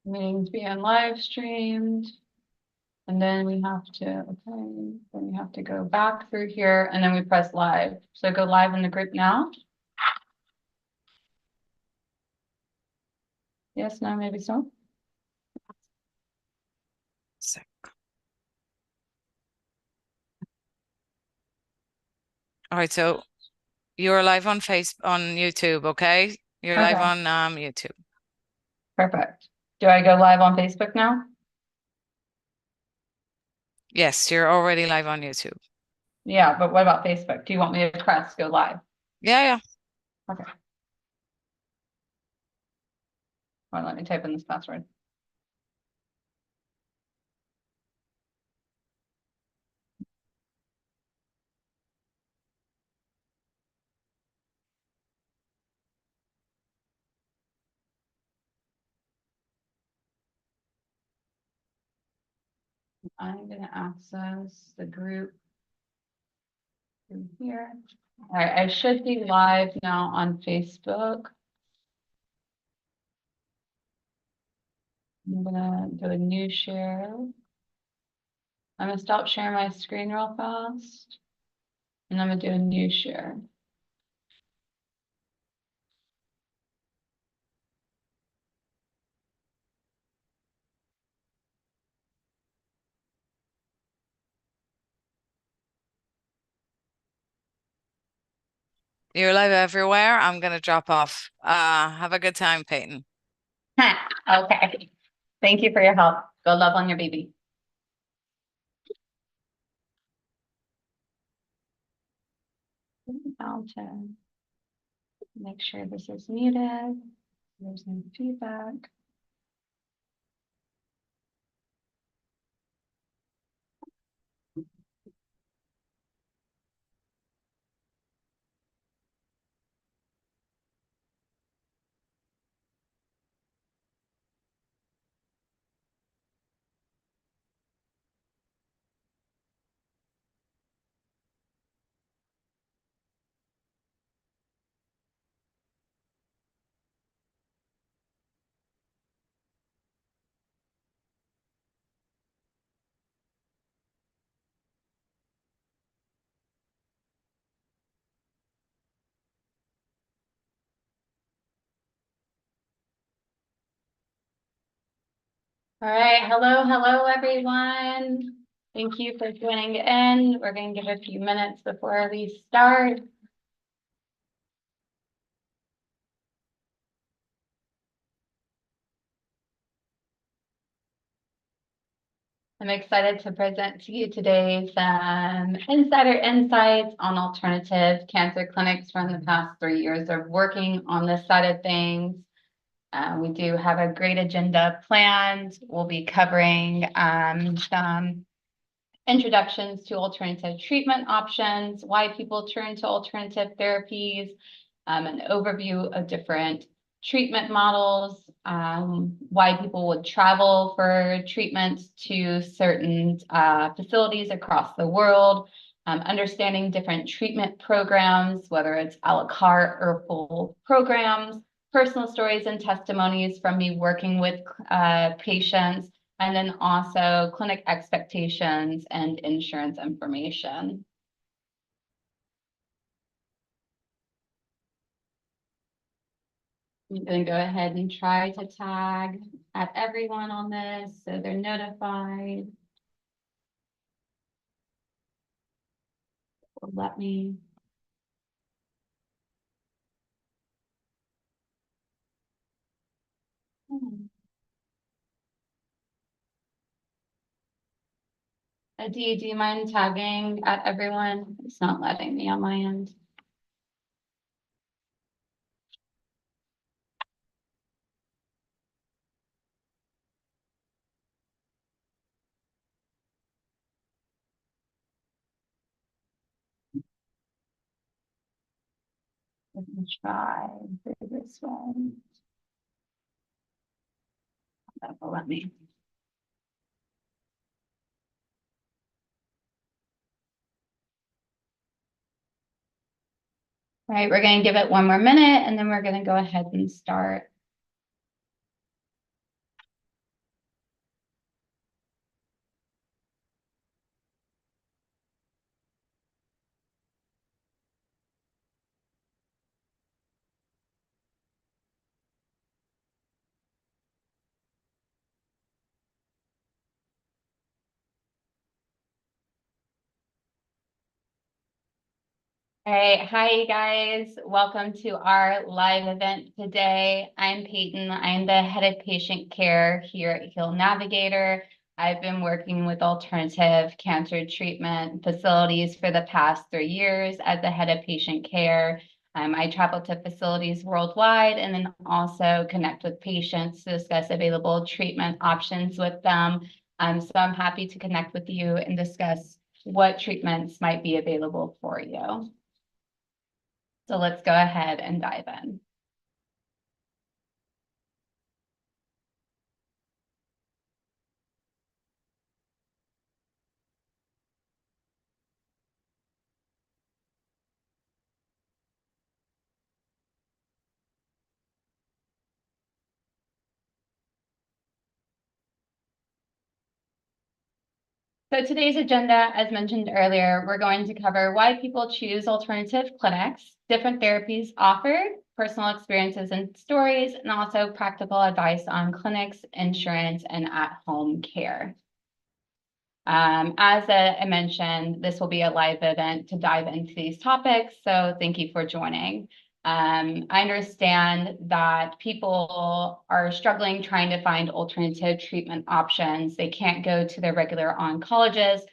Meetings being live streamed. And then we have to, okay, then we have to go back through here and then we press live. So go live in the group now. Yes, no, maybe so. Sick. All right, so you're live on YouTube, okay? You're live Okay, on YouTube. perfect. Do I go live on Facebook now? Yes, you're already live on YouTube. Yeah, but what about Facebook? Do you want me to press go live? Yeah, yeah. Okay. Well, let me type in this password. I'm going to access the group through here. All right, I should be live now on Facebook. I'm gonna do a new share. I'm gonna stop sharing my screen real fast. And I'm gonna do a new share. You're live everywhere. I'm gonna drop off. Have a good time, Paityn. Okay. Thank you for your help. Go love on your baby. How to make sure this is muted. There's no feedback. All right. Hello, everyone. Thank you for joining in. We're going to give a few minutes before we start. I'm excited to present to you today some insider insights on alternative cancer clinics from the past 3 years of working on this side of things. We do have a great agenda planned. We'll be covering some introductions to alternative treatment options, why people turn to alternative therapies, an overview of different treatment models, why people would travel for treatment to certain facilities across the world, understanding different treatment programs, whether it's a la carte or full programs, personal stories and testimonies from me working with patients, and then also clinic expectations and insurance information. I'm going to go ahead and try to tag at everyone on this so they're notified. Let me. Do you mind tagging at everyone? It's not letting me on my end. Let me try this one. That will let me. All right, we're going to give it one more minute and then we're going to go ahead and start. All right, hi guys. Welcome to our live event today. I'm Paityn. I'm the head of patient care here at Navigator. I've been working with alternative cancer treatment facilities for the past 3 years as the head of patient care. I travel to facilities worldwide and then also connect with patients to discuss available treatment options with them. So I'm happy to connect with you and discuss what treatments might be available for you. So let's go ahead and dive in. So today's agenda, as mentioned earlier, we're going to cover why people choose alternative clinics, different therapies offered, personal experiences and stories, and also practical advice on clinics, insurance, and at-home care. As I mentioned, this will be a live event to dive into these topics, so thank you for joining. I understand that people are struggling trying to find alternative treatment options. They can't go to their regular oncologist.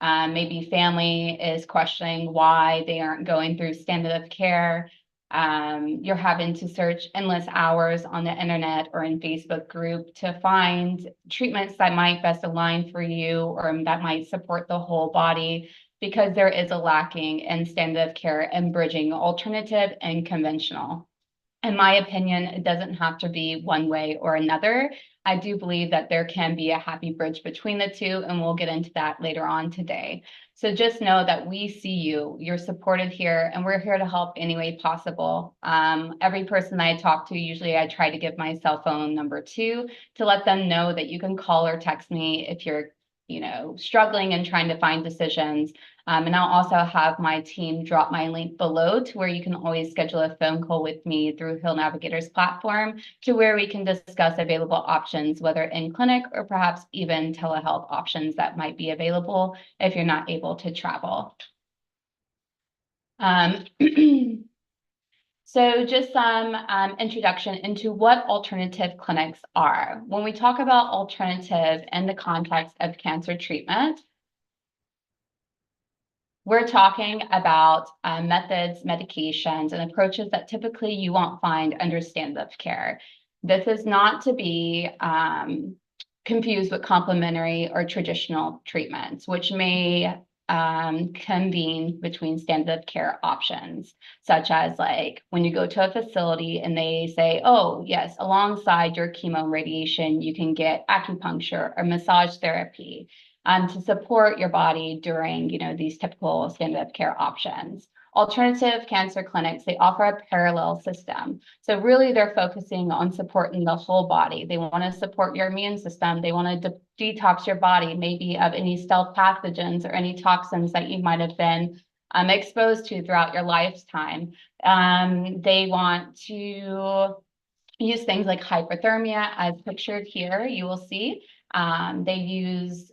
Maybe family is questioning why they aren't going through standard of care. You're having to search endless hours on the internet or in Facebook group to find treatments that might best align for you or that might support the whole body, because there is a lacking in standard of care and bridging alternative and conventional. In my opinion, it doesn't have to be one way or another. I do believe that there can be a happy bridge between the two, and we'll get into that later on today. So just know that we see you, you're supported here, and we're here to help any way possible. Every person I talk to, usually I try to give my cell phone number to let them know that you can call or text me if you're struggling and trying to find decisions. And I'll also have my team drop my link below to where you can always schedule a phone call with me through Hill Navigator's platform to where we can discuss available options, whether in clinic or perhaps even telehealth options that might be available if you're not able to travel. So just some introduction into what alternative clinics are. When we talk about alternative in the context of cancer treatment, we're talking about methods, medications, and approaches that typically you won't find under standard of care. This is not to be confused with complementary or traditional treatments, which may convene between standard of care options, such as like when you go to a facility and they say, oh, yes, alongside your chemo and radiation, you can get acupuncture or massage therapy to support your body during, these typical standard of care options. Alternative cancer clinics, they offer a parallel system. So really they're focusing on supporting the whole body. They want to support your immune system. They want to detox your body, maybe of any stealth pathogens or any toxins that you might have been exposed to throughout your lifetime. They want to use things like hyperthermia as pictured here, you will see. They use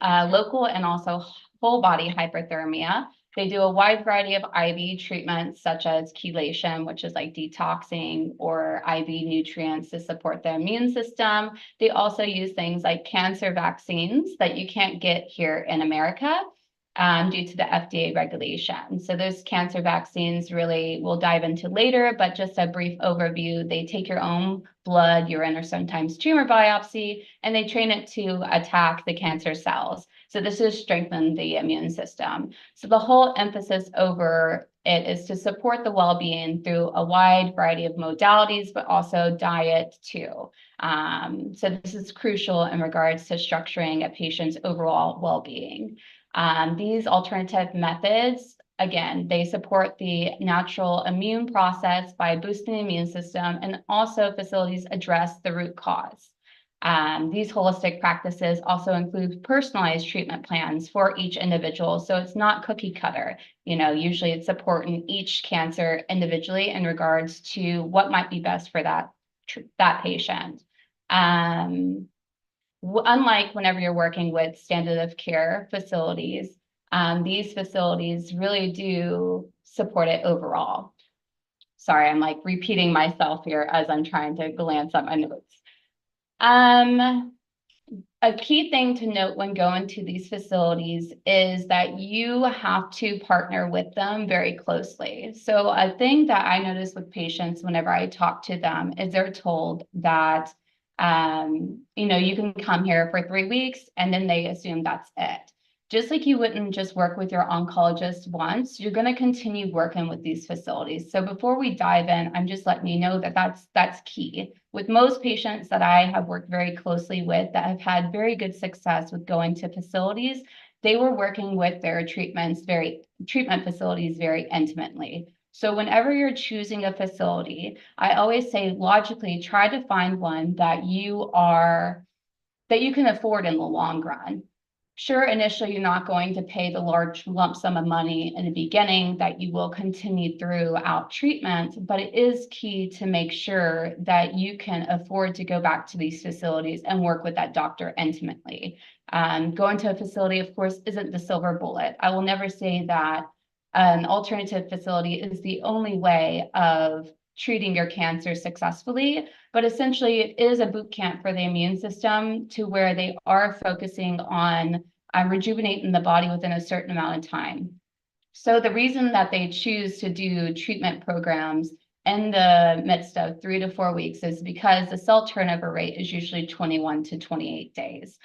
local and also whole body hyperthermia. They do a wide variety of IV treatments such as chelation, which is like detoxing, or IV nutrients to support the immune system. They also use things like cancer vaccines that you can't get here in America due to the FDA regulation. So those cancer vaccines really we'll dive into later, but just a brief overview. They take your own blood, urine, or sometimes tumor biopsy, and they train it to attack the cancer cells. So this is strengthen the immune system. So the whole emphasis over it is to support the well-being through a wide variety of modalities, but also diet too. So this is crucial in regards to structuring a patient's overall well-being. These alternative methods, again, they support the natural immune process by boosting the immune system, and also facilities address the root cause. These holistic practices also include personalized treatment plans for each individual. So it's not cookie cutter. Usually it's supporting each cancer individually in regards to what might be best for that patient. Unlike whenever you're working with standard of care facilities, these facilities really do support it overall. Sorry, I'm like repeating myself here as I'm trying to glance at my notes. A key thing to note when going to these facilities is that you have to partner with them very closely. So a thing that I notice with patients whenever I talk to them is they're told that, you can come here for 3 weeks and then they assume that's it. Just like you wouldn't just work with your oncologist once, you're going to continue working with these facilities. So before we dive in, I'm just letting you know that that's key. With most patients that I have worked very closely with that have had very good success with going to facilities, they were working with their treatment facilities very intimately. So whenever you're choosing a facility, I always say logically try to find one that you can afford in the long run. Sure, initially you're not going to pay the large lump sum of money in the beginning that you will continue throughout treatment, but it is key to make sure that you can afford to go back to these facilities and work with that doctor intimately. Going to a facility, of course, isn't the silver bullet. I will never say that an alternative facility is the only way of treating your cancer successfully, but essentially it is a boot camp for the immune system to where they are focusing on rejuvenating the body within a certain amount of time. So the reason that they choose to do treatment programs in the midst of 3 to 4 weeks is because the cell turnover rate is usually 21 to 28 days.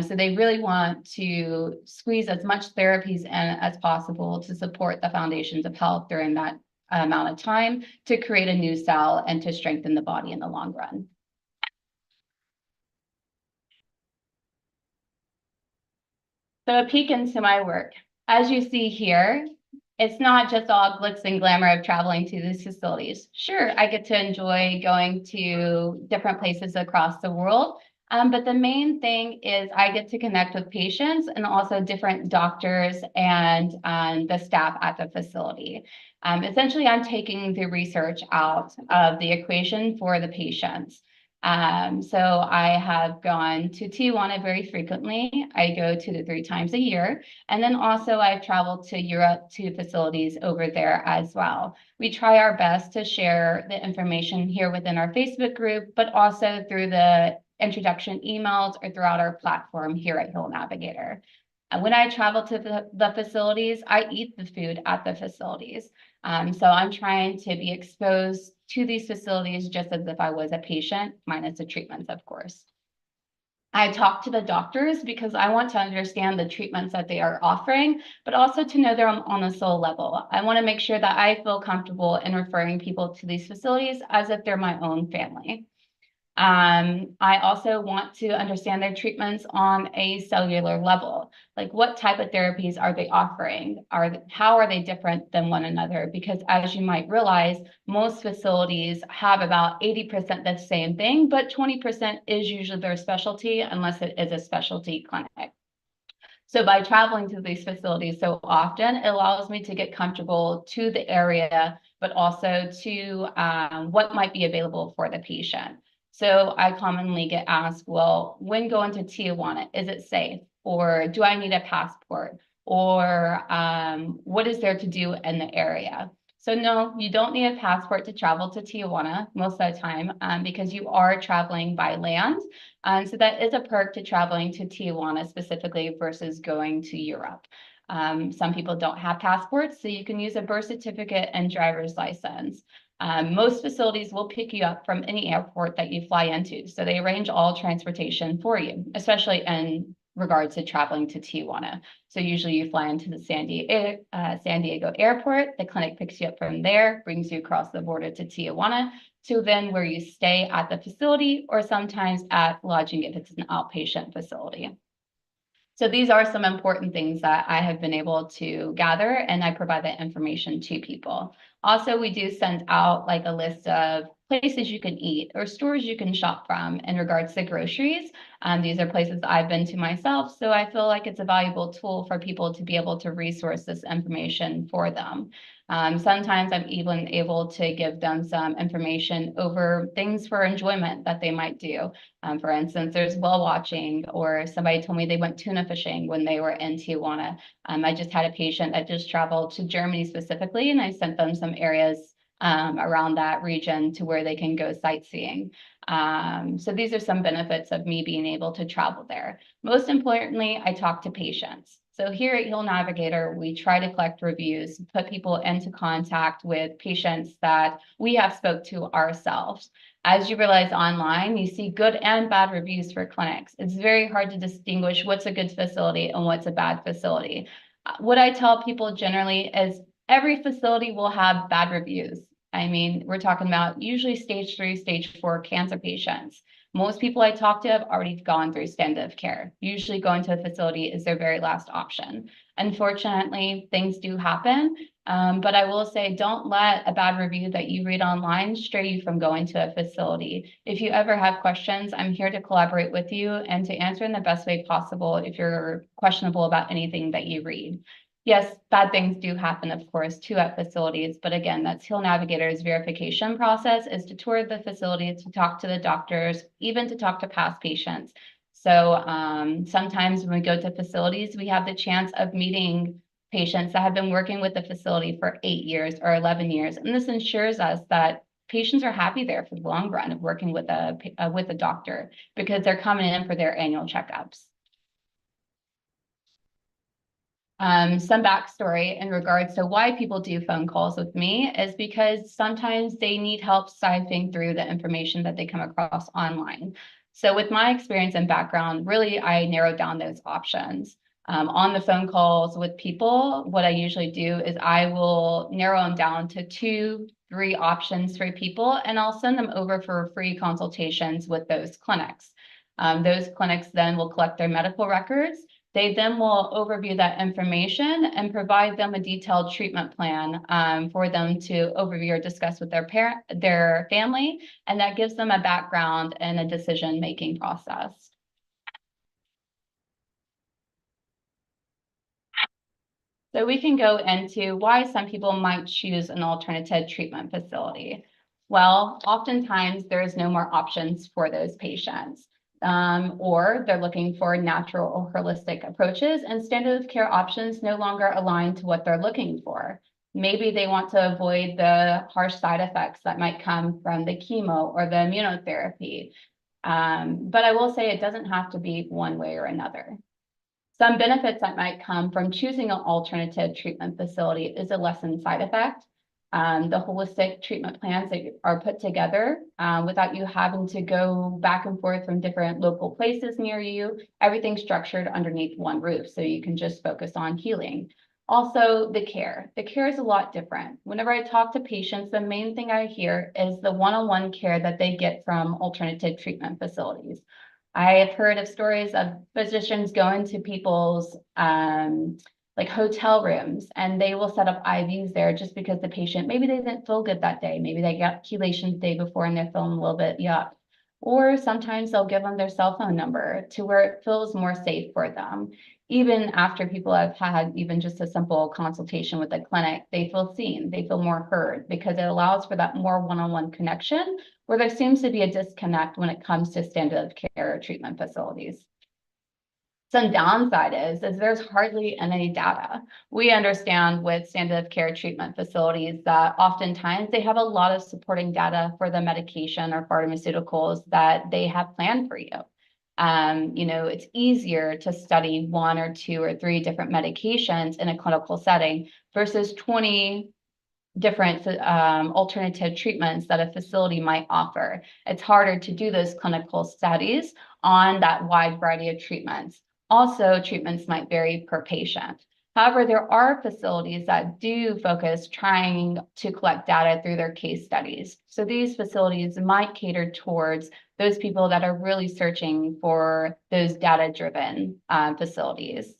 So they really want to squeeze as much therapies in as possible to support the foundations of health during that amount of time to create a new cell and to strengthen the body in the long run. So a peek into my work. As you see here, it's not just all glitz and glamour of traveling to these facilities. Sure, I get to enjoy going to different places across the world, but the main thing is I get to connect with patients and also different doctors and the staff at the facility. Essentially, I'm taking the research out of the equation for the patients. So I have gone to Tijuana very frequently. I go 2 to 3 times a year. And then also I've traveled to Europe to facilities over there as well. We try our best to share the information here within our Facebook group, but also through the introduction emails or throughout our platform here at Heal Navigator. And when I travel to the facilities, I eat the food at the facilities. So I'm trying to be exposed to these facilities just as if I was a patient, minus the treatments, of course. I talk to the doctors because I want to understand the treatments that they are offering, but also to know them on a soul level. I want to make sure that I feel comfortable in referring people to these facilities as if they're my own family. I also want to understand their treatments on a cellular level. Like what type of therapies are they offering? How are they different than one another? Because as you might realize, most facilities have about 80% the same thing, but 20% is usually their specialty unless it is a specialty clinic. So by traveling to these facilities so often, it allows me to get comfortable to the area, but also to what might be available for the patient. So I commonly get asked, well, when going to Tijuana, is it safe? Or do I need a passport? Or what is there to do in the area? So no, you don't need a passport to travel to Tijuana most of the time because you are traveling by land. So that is a perk to traveling to Tijuana specifically versus going to Europe. Some people don't have passports, so you can use a birth certificate and driver's license. Most facilities will pick you up from any airport that you fly into. So they arrange all transportation for you, especially in regards to traveling to Tijuana. So usually you fly into the San Diego airport, the clinic picks you up from there, brings you across the border to Tijuana, to then where you stay at the facility or sometimes at lodging if it's an outpatient facility. So these are some important things that I have been able to gather, and I provide that information to people. Also, we do send out like a list of places you can eat or stores you can shop from in regards to groceries. These are places I've been to myself, so I feel like it's a valuable tool for people to be able to resource this information for them. Sometimes I'm even able to give them some information over things for enjoyment that they might do. For instance, there's whale watching, or somebody told me they went tuna fishing when they were in Tijuana. I just had a patient that just traveled to Germany specifically, and I sent them some areas around that region to where they can go sightseeing. So these are some benefits of me being able to travel there. Most importantly, I talk to patients. So here at Heal Navigator, we try to collect reviews, put people into contact with patients that we have spoke to ourselves. As you realize online, you see good and bad reviews for clinics. It's very hard to distinguish what's a good facility and what's a bad facility. What I tell people generally is every facility will have bad reviews. I mean, we're talking about usually stage 3, stage 4 cancer patients. Most people I talk to have already gone through standard of care. Usually going to a facility is their very last option. Unfortunately, things do happen, but I will say don't let a bad review that you read online stray you from going to a facility. If you ever have questions, I'm here to collaborate with you and to answer in the best way possible if you're questionable about anything that you read. Yes, bad things do happen, of course, too, at facilities. But again, that's Heal Navigator's verification process, is to tour the facility, to talk to the doctors, even to talk to past patients. So sometimes when we go to facilities, we have the chance of meeting patients that have been working with the facility for 8 years or 11 years. And this ensures us that patients are happy there for the long run of working with a doctor, because they're coming in for their annual checkups. Some backstory in regards to why people do phone calls with me is because sometimes they need help sifting through the information that they come across online. So with my experience and background, really, I narrowed down those options. On the phone calls with people, what I usually do is I will narrow them down to 2, 3 options for people, and I'll send them over for free consultations with those clinics. Those clinics then will collect their medical records. They then will overview that information and provide them a detailed treatment plan for them to overview or discuss with their family, and that gives them a background and a decision-making process. So we can go into why some people might choose an alternative treatment facility. Well, oftentimes there is no more options for those patients. Or they're looking for natural or holistic approaches, and standard of care options no longer align to what they're looking for. Maybe they want to avoid the harsh side effects that might come from the chemo or the immunotherapy. But I will say it doesn't have to be one way or another. Some benefits that might come from choosing an alternative treatment facility is a lessened side effect. The holistic treatment plans that are put together without you having to go back and forth from different local places near you. Everything's structured underneath one roof, so you can just focus on healing. Also, the care. The care is a lot different. Whenever I talk to patients, the main thing I hear is the one-on-one care that they get from alternative treatment facilities. I have heard of stories of physicians going to people's like hotel rooms, and they will set up IVs there just because the patient, maybe they didn't feel good that day. Maybe they got chelation the day before and they're feeling a little bit yuck. Or sometimes they'll give them their cell phone number to where it feels more safe for them. Even after people have had even just a simple consultation with the clinic, they feel seen, they feel more heard, because it allows for that more one-on-one connection, where there seems to be a disconnect when it comes to standard of care treatment facilities. Some downside is there's hardly any data. We understand with standard of care treatment facilities that oftentimes they have a lot of supporting data for the medication or pharmaceuticals that they have planned for you. It's easier to study 1 or 2 or 3 different medications in a clinical setting versus 20 different alternative treatments that a facility might offer. It's harder to do those clinical studies on that wide variety of treatments. Also, treatments might vary per patient. However, there are facilities that do focus trying to collect data through their case studies. So these facilities might cater towards those people that are really searching for those data-driven facilities.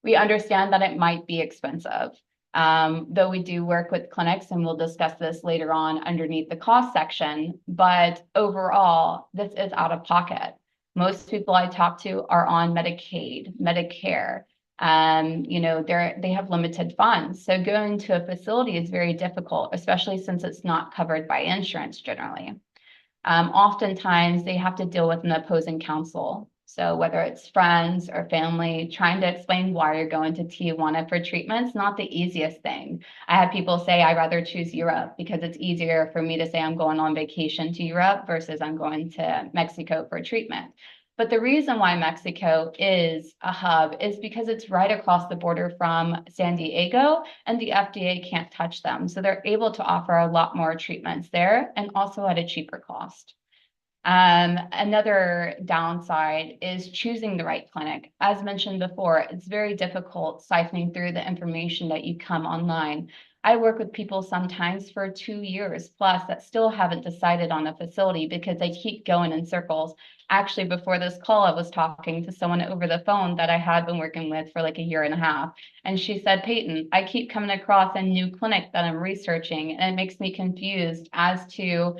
We understand that it might be expensive. Though we do work with clinics, and we'll discuss this later on underneath the cost section, but overall, this is out of pocket. Most people I talk to are on Medicaid, Medicare. They have limited funds. So going to a facility is very difficult, especially since it's not covered by insurance generally. Oftentimes they have to deal with an opposing counsel. So whether it's friends or family, trying to explain why you're going to Tijuana for treatment is not the easiest thing. I have people say I'd rather choose Europe because it's easier for me to say I'm going on vacation to Europe versus I'm going to Mexico for treatment. But the reason why Mexico is a hub is because it's right across the border from San Diego, and the FDA can't touch them. So they're able to offer a lot more treatments there and also at a cheaper cost. Another downside is choosing the right clinic. As mentioned before, it's very difficult siphoning through the information that you come online. I work with people sometimes for 2 years plus that still haven't decided on a facility because they keep going in circles. Actually, before this call, I was talking to someone over the phone that I had been working with for like a year and a half. And she said, Paityn, I keep coming across a new clinic that I'm researching, and it makes me confused as to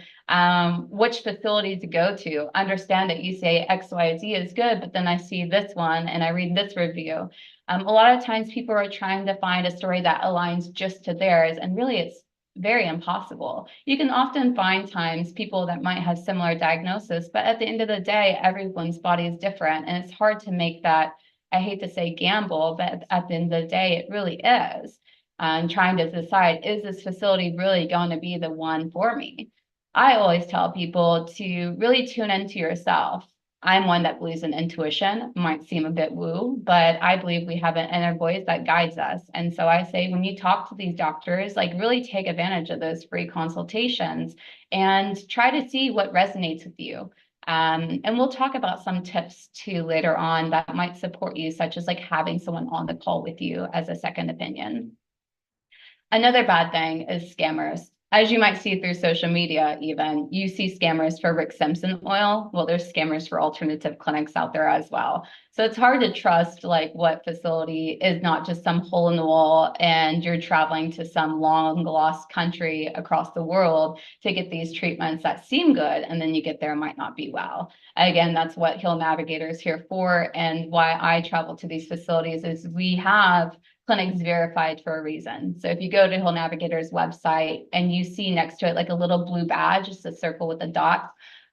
which facility to go to. Understand that you say XYZ is good, but then I see this one and I read this review. A lot of times people are trying to find a story that aligns just to theirs, and really it's very impossible. You can often find times people that might have similar diagnosis, but at the end of the day, everyone's body is different, and it's hard to make that, I hate to say gamble, but at the end of the day, it really is. Trying to decide, is this facility really going to be the one for me? I always tell people to really tune into yourself. I'm one that believes in intuition. It might seem a bit woo, but I believe we have an inner voice that guides us. And so I say, when you talk to these doctors, like really take advantage of those free consultations and try to see what resonates with you. And we'll talk about some tips too later on that might support you, such as like having someone on the call with you as a second opinion. Another bad thing is scammers. As you might see through social media, even, you see scammers for Rick Simpson oil. Well, there's scammers for alternative clinics out there as well. So it's hard to trust like what facility is not just some hole in the wall and you're traveling to some long lost country across the world to get these treatments that seem good, and then you get there, might not be well. Again, that's what Heal Navigator is here for, and why I travel to these facilities is we have clinics verified for a reason. So if you go to Heal Navigator's website and you see next to it like a little blue badge, just a circle with a dot,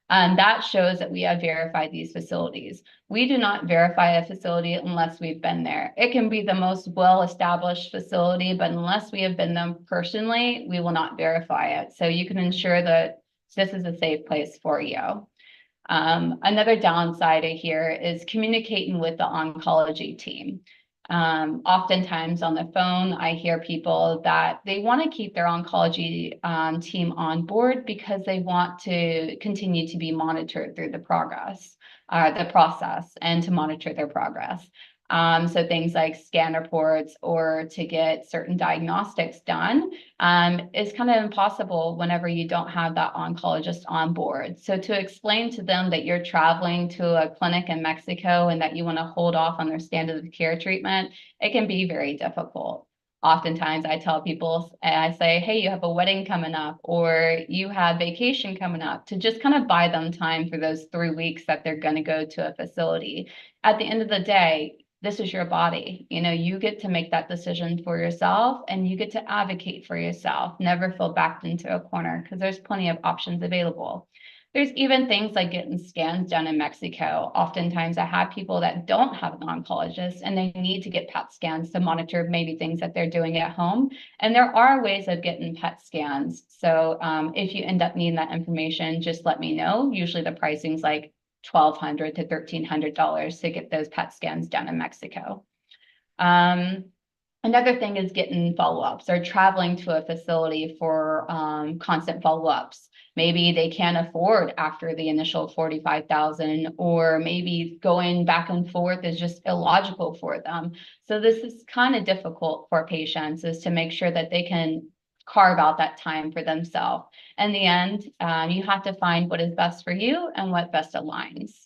that shows that we have verified these facilities. We do not verify a facility unless we've been there. It can be the most well-established facility, but unless we have been there personally, we will not verify it. So you can ensure that this is a safe place for you. Another downside I hear is communicating with the oncology team. Oftentimes on the phone, I hear people that they want to keep their oncology team on board because they want to continue to be monitored through the process, and to monitor their progress. So things like scan reports or to get certain diagnostics done is kind of impossible whenever you don't have that oncologist on board. So to explain to them that you're traveling to a clinic in Mexico and that you want to hold off on their standard of care treatment, it can be very difficult. Oftentimes I tell people, and I say, hey, you have a wedding coming up or you have vacation coming up, to just kind of buy them time for those 3 weeks that they're going to go to a facility. At the end of the day, this is your body. You get to make that decision for yourself, and you get to advocate for yourself. Never feel backed into a corner, because there's plenty of options available. There's even things like getting scans done in Mexico. Oftentimes I have people that don't have an oncologist and they need to get PET scans to monitor maybe things that they're doing at home. And there are ways of getting PET scans. So if you end up needing that information, just let me know. Usually the pricing's like $1,200 to $1,300 to get those PET scans done in Mexico. Another thing is getting follow-ups or traveling to a facility for constant follow-ups. Maybe they can't afford after the initial $45,000, or maybe going back and forth is just illogical for them. So this is kind of difficult for patients, is to make sure that they can carve out that time for themselves. In the end, you have to find what is best for you and what best aligns.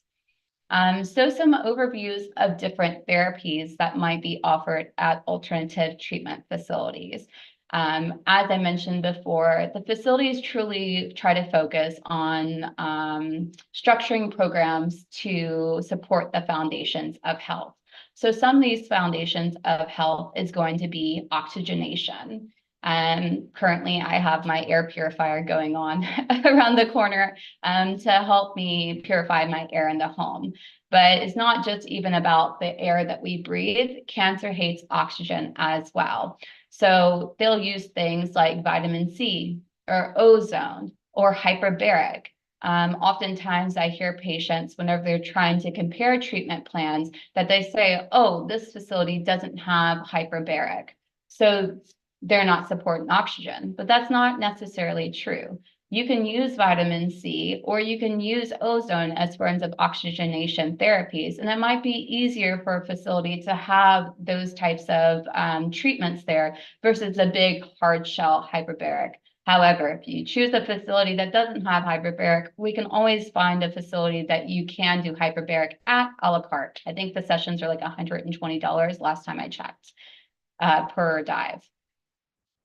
So some overviews of different therapies that might be offered at alternative treatment facilities. As I mentioned before, the facilities truly try to focus on structuring programs to support the foundations of health. So some of these foundations of health is going to be oxygenation. Currently, I have my air purifier going on around the corner to help me purify my air in the home. But it's not just even about the air that we breathe. Cancer hates oxygen as well. So they'll use things like vitamin C or ozone or hyperbaric. Oftentimes I hear patients, whenever they're trying to compare treatment plans, that they say, oh, this facility doesn't have hyperbaric, so they're not supporting oxygen. But that's not necessarily true. You can use vitamin C or you can use ozone as forms of oxygenation therapies. And it might be easier for a facility to have those types of treatments there versus a big hard shell hyperbaric. However, if you choose a facility that doesn't have hyperbaric, we can always find a facility that you can do hyperbaric at a la carte. I think the sessions are like $120 last time I checked per dive.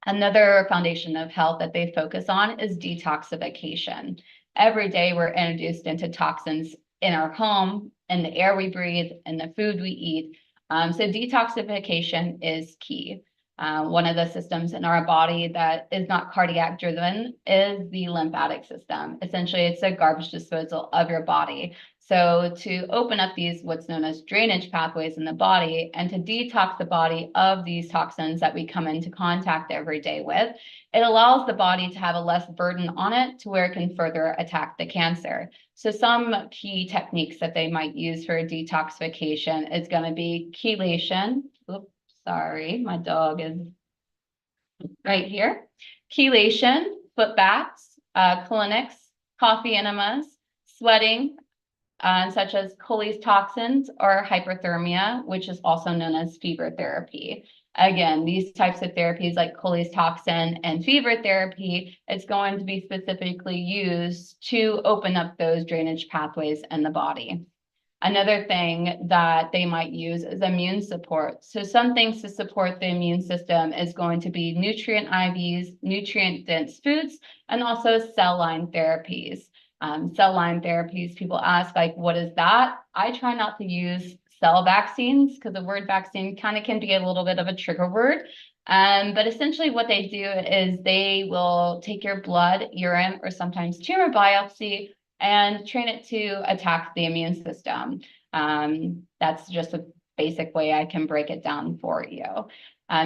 Another foundation of health that they focus on is detoxification. Every day we're introduced into toxins in our home, in the air we breathe, in the food we eat. So detoxification is key. One of the systems in our body that is not cardiac driven is the lymphatic system. Essentially, it's a garbage disposal of your body. So to open up these what's known as drainage pathways in the body and to detox the body of these toxins that we come into contact every day with, it allows the body to have a less burden on it to where it can further attack the cancer. So some key techniques that they might use for detoxification is going to be chelation. Oops, sorry, my dog is right here. Chelation, foot baths, clinics, coffee enemas, sweating, such as Colles toxins or hyperthermia, which is also known as fever therapy. Again, these types of therapies like Colles toxin and fever therapy, it's going to be specifically used to open up those drainage pathways in the body. Another thing that they might use is immune support. So some things to support the immune system is going to be nutrient IVs, nutrient-dense foods, and also cell line therapies. Cell line therapies, people ask, like, what is that? I try not to use cell vaccines because the word vaccine kind of can be a little bit of a trigger word. But essentially what they do is they will take your blood, urine, or sometimes tumor biopsy and train it to attack the immune system. That's just a basic way I can break it down for you.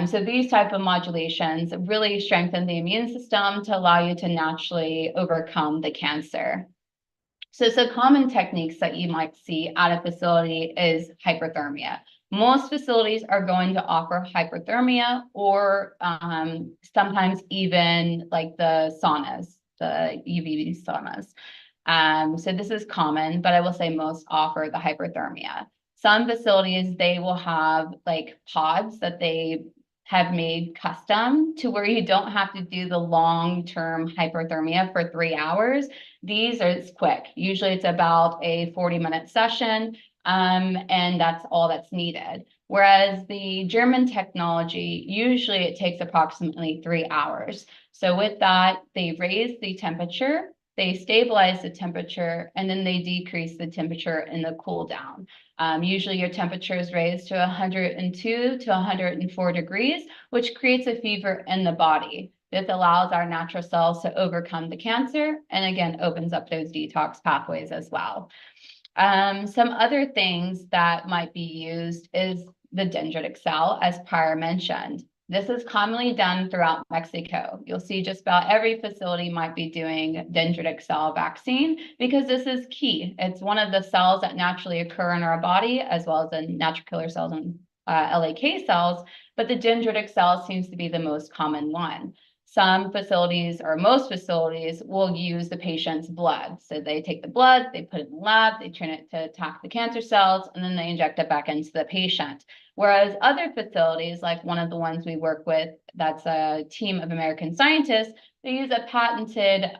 So these type of modulations really strengthen the immune system to allow you to naturally overcome the cancer. So some common techniques that you might see at a facility is hyperthermia. Most facilities are going to offer hyperthermia or sometimes even like the saunas, the UV saunas. So this is common, but I will say most offer the hyperthermia. Some facilities, they will have like pods that they have made custom to where you don't have to do the long-term hyperthermia for 3 hours. These are it's quick. Usually it's about a 40-minute session, and that's all that's needed. Whereas the German technology, usually it takes approximately 3 hours. So with that, they raise the temperature, they stabilize the temperature, and then they decrease the temperature in the cool down. Usually your temperature is raised to 102 to 104 degrees, which creates a fever in the body. This allows our natural cells to overcome the cancer and again, opens up those detox pathways as well. Some other things that might be used is the dendritic cell, as prior mentioned. This is commonly done throughout Mexico. You'll see just about every facility might be doing dendritic cell vaccine because this is key. It's one of the cells that naturally occur in our body, as well as the natural killer cells and LAK cells, but the dendritic cell seems to be the most common one. Some facilities or most facilities will use the patient's blood. So they take the blood, they put it in the lab, they train it to attack the cancer cells, and then they inject it back into the patient. Whereas other facilities, like one of the ones we work with, that's a team of American scientists, they use a patented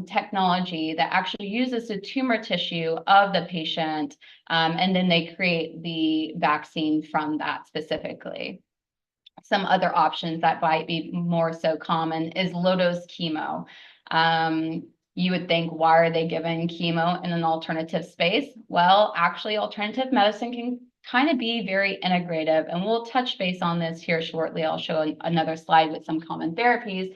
technology that actually uses the tumor tissue of the patient, and then they create the vaccine from that specifically. Some other options that might be more so common is low-dose chemo. You would think, why are they giving chemo in an alternative space? Well, actually, alternative medicine can kind of be very integrative. And we'll touch base on this here shortly. I'll show another slide with some common therapies.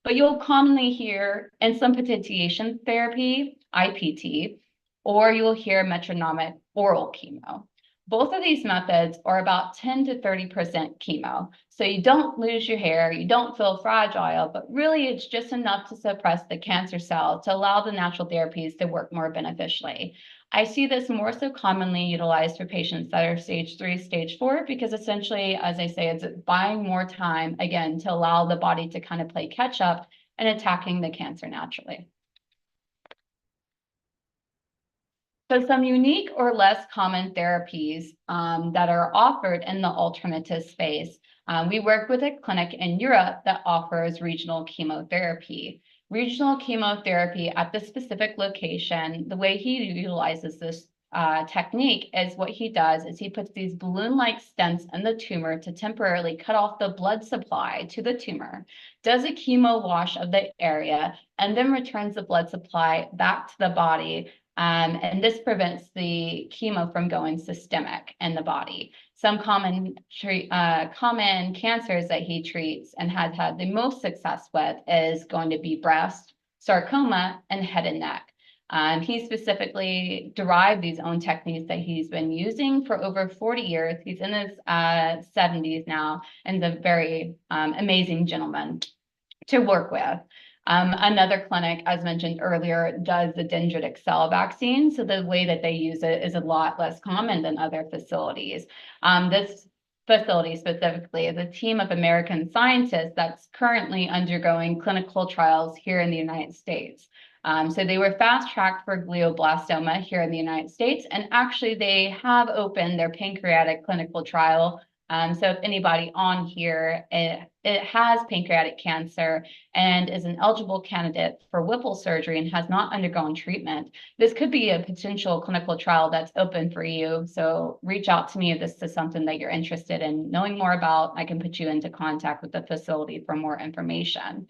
But you'll commonly hear insufflation therapy, IPT, or you'll hear metronomic oral chemo. Both of these methods are about 10 to 30% chemo. So you don't lose your hair, you don't feel fragile, but really it's just enough to suppress the cancer cell to allow the natural therapies to work more beneficially. I see this more so commonly utilized for patients that are stage 3, stage 4, because essentially, as I say, it's buying more time, again, to allow the body to kind of play catch up and attacking the cancer naturally. So some unique or less common therapies that are offered in the alternative space. We work with a clinic in Europe that offers regional chemotherapy. Regional chemotherapy at the specific location, the way he utilizes this technique is what he does is he puts these balloon-like stents in the tumor to temporarily cut off the blood supply to the tumor, does a chemo wash of the area, and then returns the blood supply back to the body. And this prevents the chemo from going systemic in the body. Some common cancers that he treats and has had the most success with is going to be breast, sarcoma, and head and neck. He specifically derived these own techniques that he's been using for over 40 years. He's in his 70s now and is a very amazing gentleman to work with. Another clinic, as mentioned earlier, does the dendritic cell vaccine. So the way that they use it is a lot less common than other facilities. This facility specifically is a team of American scientists that's currently undergoing clinical trials here in the United States. So they were fast-tracked for glioblastoma here in the United States, and actually they have opened their pancreatic clinical trial. So if anybody on here it has pancreatic cancer and is an eligible candidate for Whipple surgery and has not undergone treatment, this could be a potential clinical trial that's open for you. So reach out to me if this is something that you're interested in knowing more about. I can put you into contact with the facility for more information.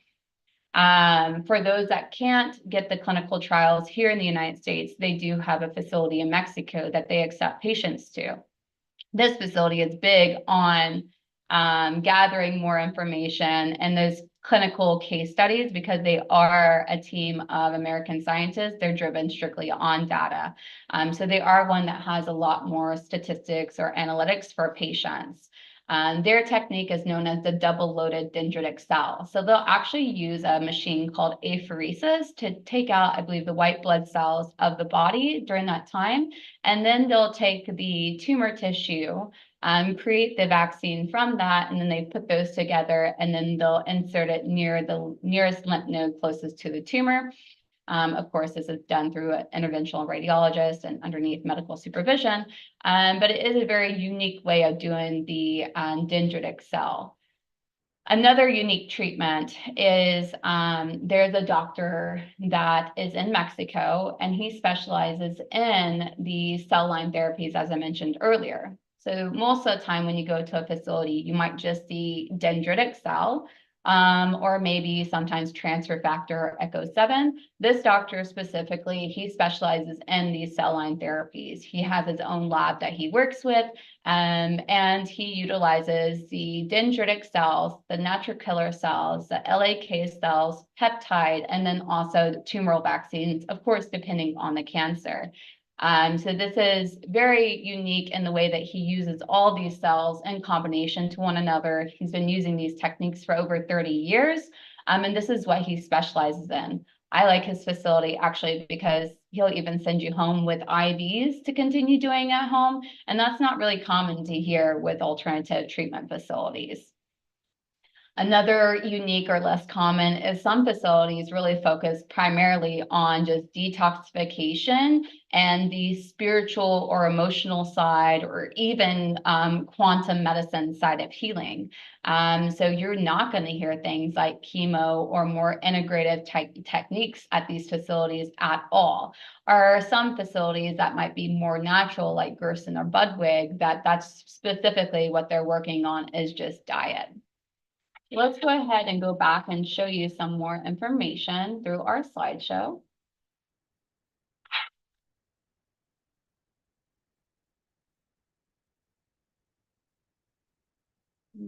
For those that can't get the clinical trials here in the United States, they do have a facility in Mexico that they accept patients to. This facility is big on gathering more information and those clinical case studies because they are a team of American scientists. They're driven strictly on data. So they are one that has a lot more statistics or analytics for patients. Their technique is known as the double-loaded dendritic cell. So they'll actually use a machine called apheresis to take out, I believe, the white blood cells of the body during that time. And then they'll take the tumor tissue, create the vaccine from that, and then they put those together, and then they'll insert it near the nearest lymph node closest to the tumor. Of course, this is done through an interventional radiologist and underneath medical supervision, but it is a very unique way of doing the dendritic cell. Another unique treatment is there's a doctor that is in Mexico, and he specializes in the cell line therapies, as I mentioned earlier. So most of the time when you go to a facility, you might just see dendritic cell, or maybe sometimes transfer factor echo-7. This doctor specifically, he specializes in these cell line therapies. He has his own lab that he works with, and he utilizes the dendritic cells, the natural killer cells, the LAK cells, peptide, and then also the tumoral vaccines, of course, depending on the cancer. So this is very unique in the way that he uses all these cells in combination to one another. He's been using these techniques for over 30 years, and this is what he specializes in. I like his facility actually because he'll even send you home with IVs to continue doing at home, and that's not really common to hear with alternative treatment facilities. Another unique or less common is some facilities really focus primarily on just detoxification and the spiritual or emotional side, or even quantum medicine side of healing. So you're not going to hear things like chemo or more integrative type techniques at these facilities at all. Or some facilities that might be more natural, like Gerson or Budwig, that's specifically what they're working on is just diet. Let's go ahead and go back and show you some more information through our slideshow.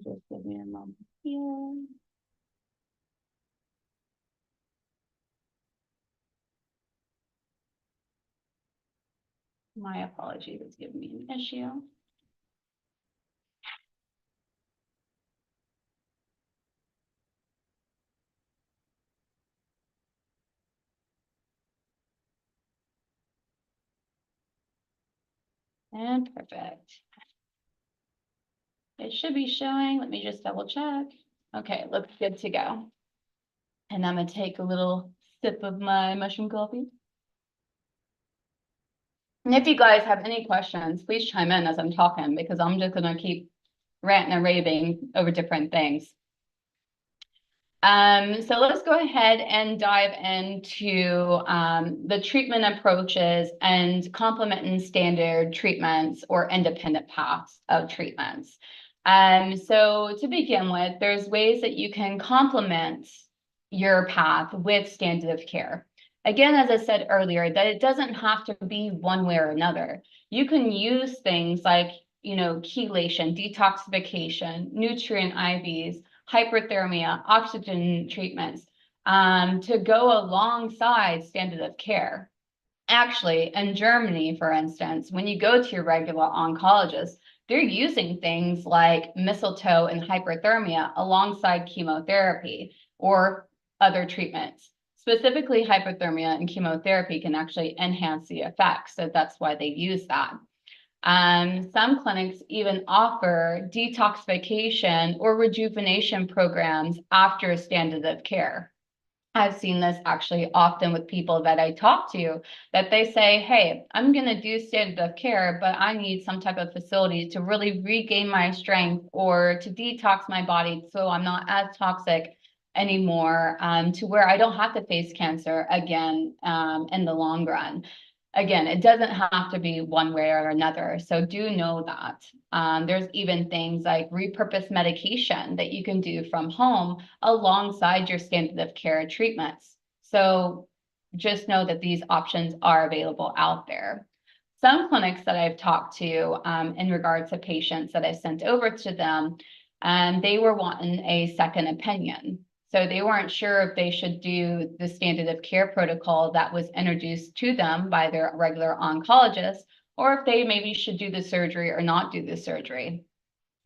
Just give me a moment here. My apologies, it's giving me an issue. And perfect. It should be showing. Let me just double check. Okay, looks good to go. And I'm gonna take a little sip of my mushroom coffee. And if you guys have any questions, please chime in as I'm talking because I'm just gonna keep ranting and raving over different things. So let's go ahead and dive into the treatment approaches and complementing standard treatments or independent paths of treatments. So to begin with, there's ways that you can complement your path with standard of care. Again, as I said earlier, that it doesn't have to be one way or another. You can use things like, chelation, detoxification, nutrient IVs, hyperthermia, oxygen treatments, to go alongside standard of care. Actually, in Germany, for instance, when you go to your regular oncologist, they're using things like mistletoe and hyperthermia alongside chemotherapy or other treatments. Specifically, hyperthermia and chemotherapy can actually enhance the effects, so that's why they use that. Some clinics even offer detoxification or rejuvenation programs after standard of care. I've seen this actually often with people that I talk to, that they say, hey, I'm going to do standard of care, but I need some type of facility to really regain my strength or to detox my body so I'm not as toxic anymore, to where I don't have to face cancer again in the long run. Again, it doesn't have to be one way or another. So do know that. There's even things like repurposed medication that you can do from home alongside your standard of care treatments. So just know that these options are available out there. Some clinics that I've talked to in regards to patients that I sent over to them, they were wanting a second opinion. So they weren't sure if they should do the standard of care protocol that was introduced to them by their regular oncologist, or if they maybe should do the surgery or not do the surgery.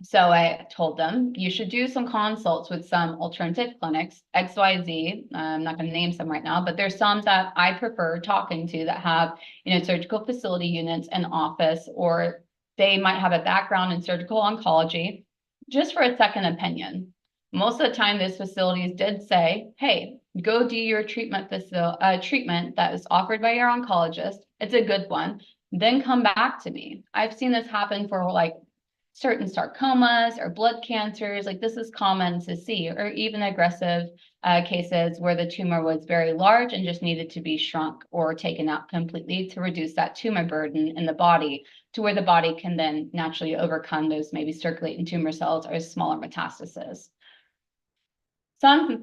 So I told them you should do some consults with some alternative clinics, XYZ. I'm not going to name some right now, but there's some that I prefer talking to that have, surgical facility units and office, or they might have a background in surgical oncology, just for a second opinion. Most of the time, those facilities did say, hey, go do your treatment that is offered by your oncologist. It's a good one. Then come back to me. I've seen this happen for certain sarcomas or blood cancers. Like, this is common to see, or even aggressive cases where the tumor was very large and just needed to be shrunk or taken out completely to reduce that tumor burden in the body, to where the body can then naturally overcome those maybe circulating tumor cells or smaller metastases.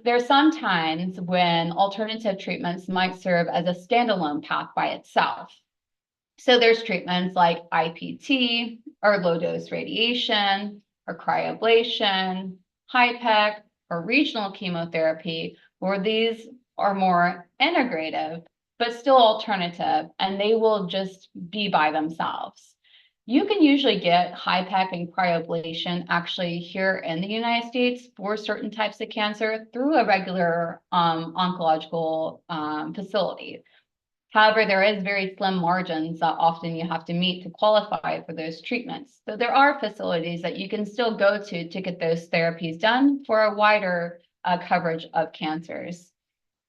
There's some times when alternative treatments might serve as a standalone path by itself. So there's treatments like IPT or low dose radiation or cryoablation, HIPEC, or regional chemotherapy, where these are more integrative, but still alternative, and they will just be by themselves. You can usually get HIPEC and cryoablation actually here in the United States for certain types of cancer through a regular oncological facility. However, there is very slim margins that often you have to meet to qualify for those treatments. So there are facilities that you can still go to get those therapies done for a wider coverage of cancers.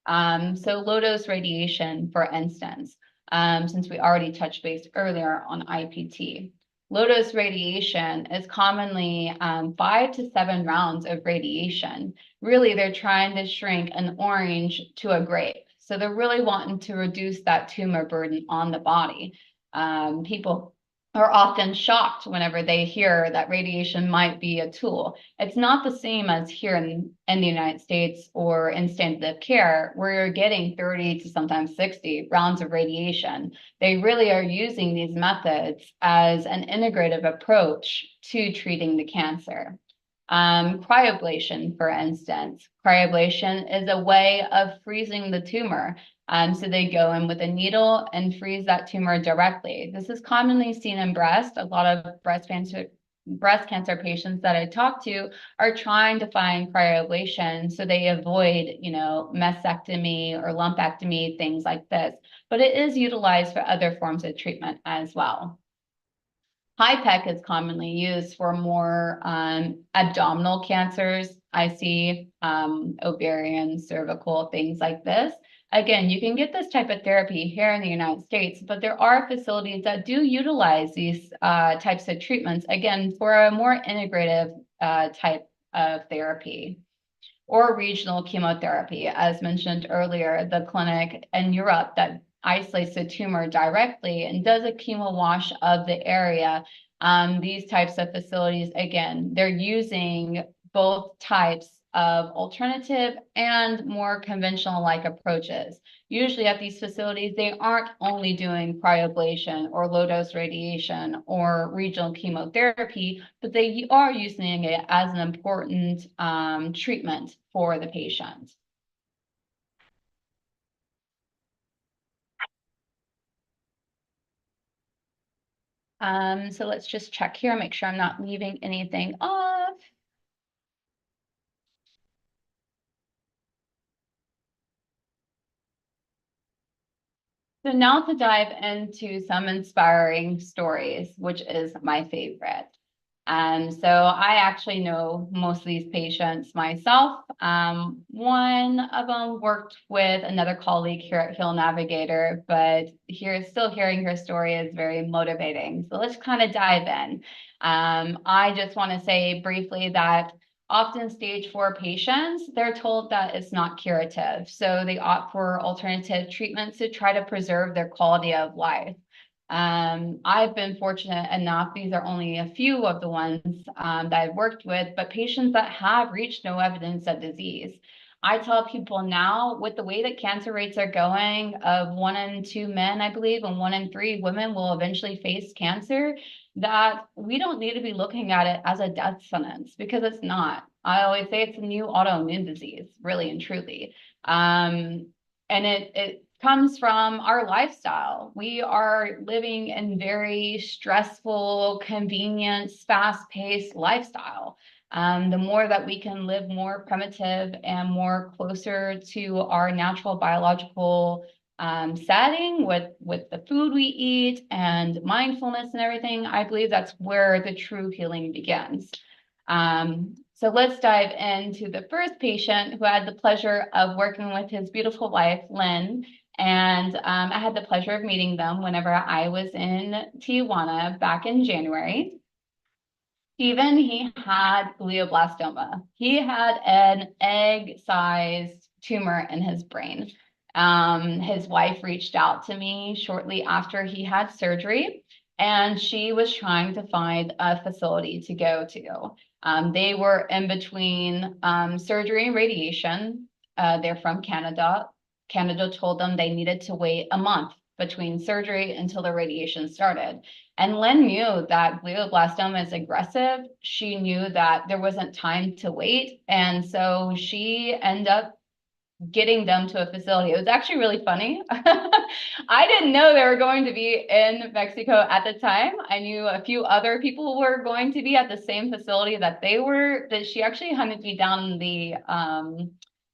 So low dose radiation, for instance, since we already touched base earlier on IPT. Low dose radiation is commonly 5 to 7 rounds of radiation. Really, they're trying to shrink an orange to a grape. So they're really wanting to reduce that tumor burden on the body. People are often shocked whenever they hear that radiation might be a tool. It's not the same as here in the United States or in standard of care, where you're getting 30 to sometimes 60 rounds of radiation. They really are using these methods as an integrative approach to treating the cancer. Cryoablation, for instance. Cryoablation is a way of freezing the tumor. So they go in with a needle and freeze that tumor directly. This is commonly seen in breast. A lot of breast cancer patients that I talk to are trying to find cryoablation so they avoid, mastectomy or lumpectomy, things like this. But it is utilized for other forms of treatment as well. HIPEC is commonly used for more abdominal cancers. I see ovarian, cervical, things like this. Again, you can get this type of therapy here in the United States, but there are facilities that do utilize these types of treatments, again, for a more integrative type of therapy. Or regional chemotherapy, as mentioned earlier, the clinic in Europe that isolates the tumor directly and does a chemo wash of the area. These types of facilities, again, they're using both types of alternative and more conventional like approaches. Usually at these facilities, they aren't only doing cryoablation or low dose radiation or regional chemotherapy, but they are using it as an important treatment for the patient. So let's just check here, make sure I'm not leaving anything off. So now to dive into some inspiring stories, which is my favorite. So I actually know most of these patients myself. One of them worked with another colleague here at Heal Navigator, but still hearing her story is very motivating. So let's kind of dive in. I just want to say briefly that often stage 4 patients, they're told that it's not curative. So they opt for alternative treatments to try to preserve their quality of life. I've been fortunate enough, these are only a few of the ones that I've worked with, but patients that have reached no evidence of disease. I tell people now, with the way that cancer rates are going, of 1 in 2 men, I believe, and 1 in 3 women will eventually face cancer, that we don't need to be looking at it as a death sentence, because it's not. I always say it's a new autoimmune disease, really and truly. And it comes from our lifestyle. We are living in very stressful, convenient, fast-paced lifestyle. The more that we can live more primitive and more closer to our natural biological setting with the food we eat and mindfulness and everything, I believe that's where the true healing begins. So let's dive into the first patient who had the pleasure of working with his beautiful wife, Lynn. And I had the pleasure of meeting them whenever I was in Tijuana back in January. Stephen, he had glioblastoma. He had an egg-sized tumor in his brain. His wife reached out to me shortly after he had surgery, and she was trying to find a facility to go to. They were in between surgery and radiation. They're from Canada. Canada told them they needed to wait a month between surgery until the radiation started. And Lynn knew that glioblastoma is aggressive. She knew that there wasn't time to wait. And so she ended up getting them to a facility. It was actually really funny. I didn't know they were going to be in Mexico at the time. I knew a few other people were going to be at the same facility that they were, that she actually hunted me down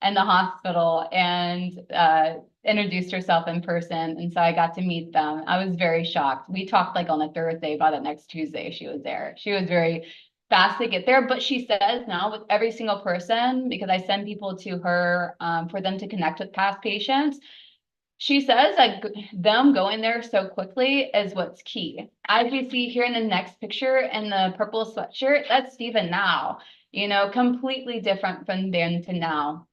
in the hospital and introduced herself in person. And so I got to meet them. I was very shocked. We talked like on a Thursday. By the next Tuesday, she was there. She was very fast to get there, but she says now with every single person, because I send people to her for them to connect with past patients, she says that them going there so quickly is what's key. As you see here in the next picture in the purple sweatshirt, that's Stephen now, completely different from then to now.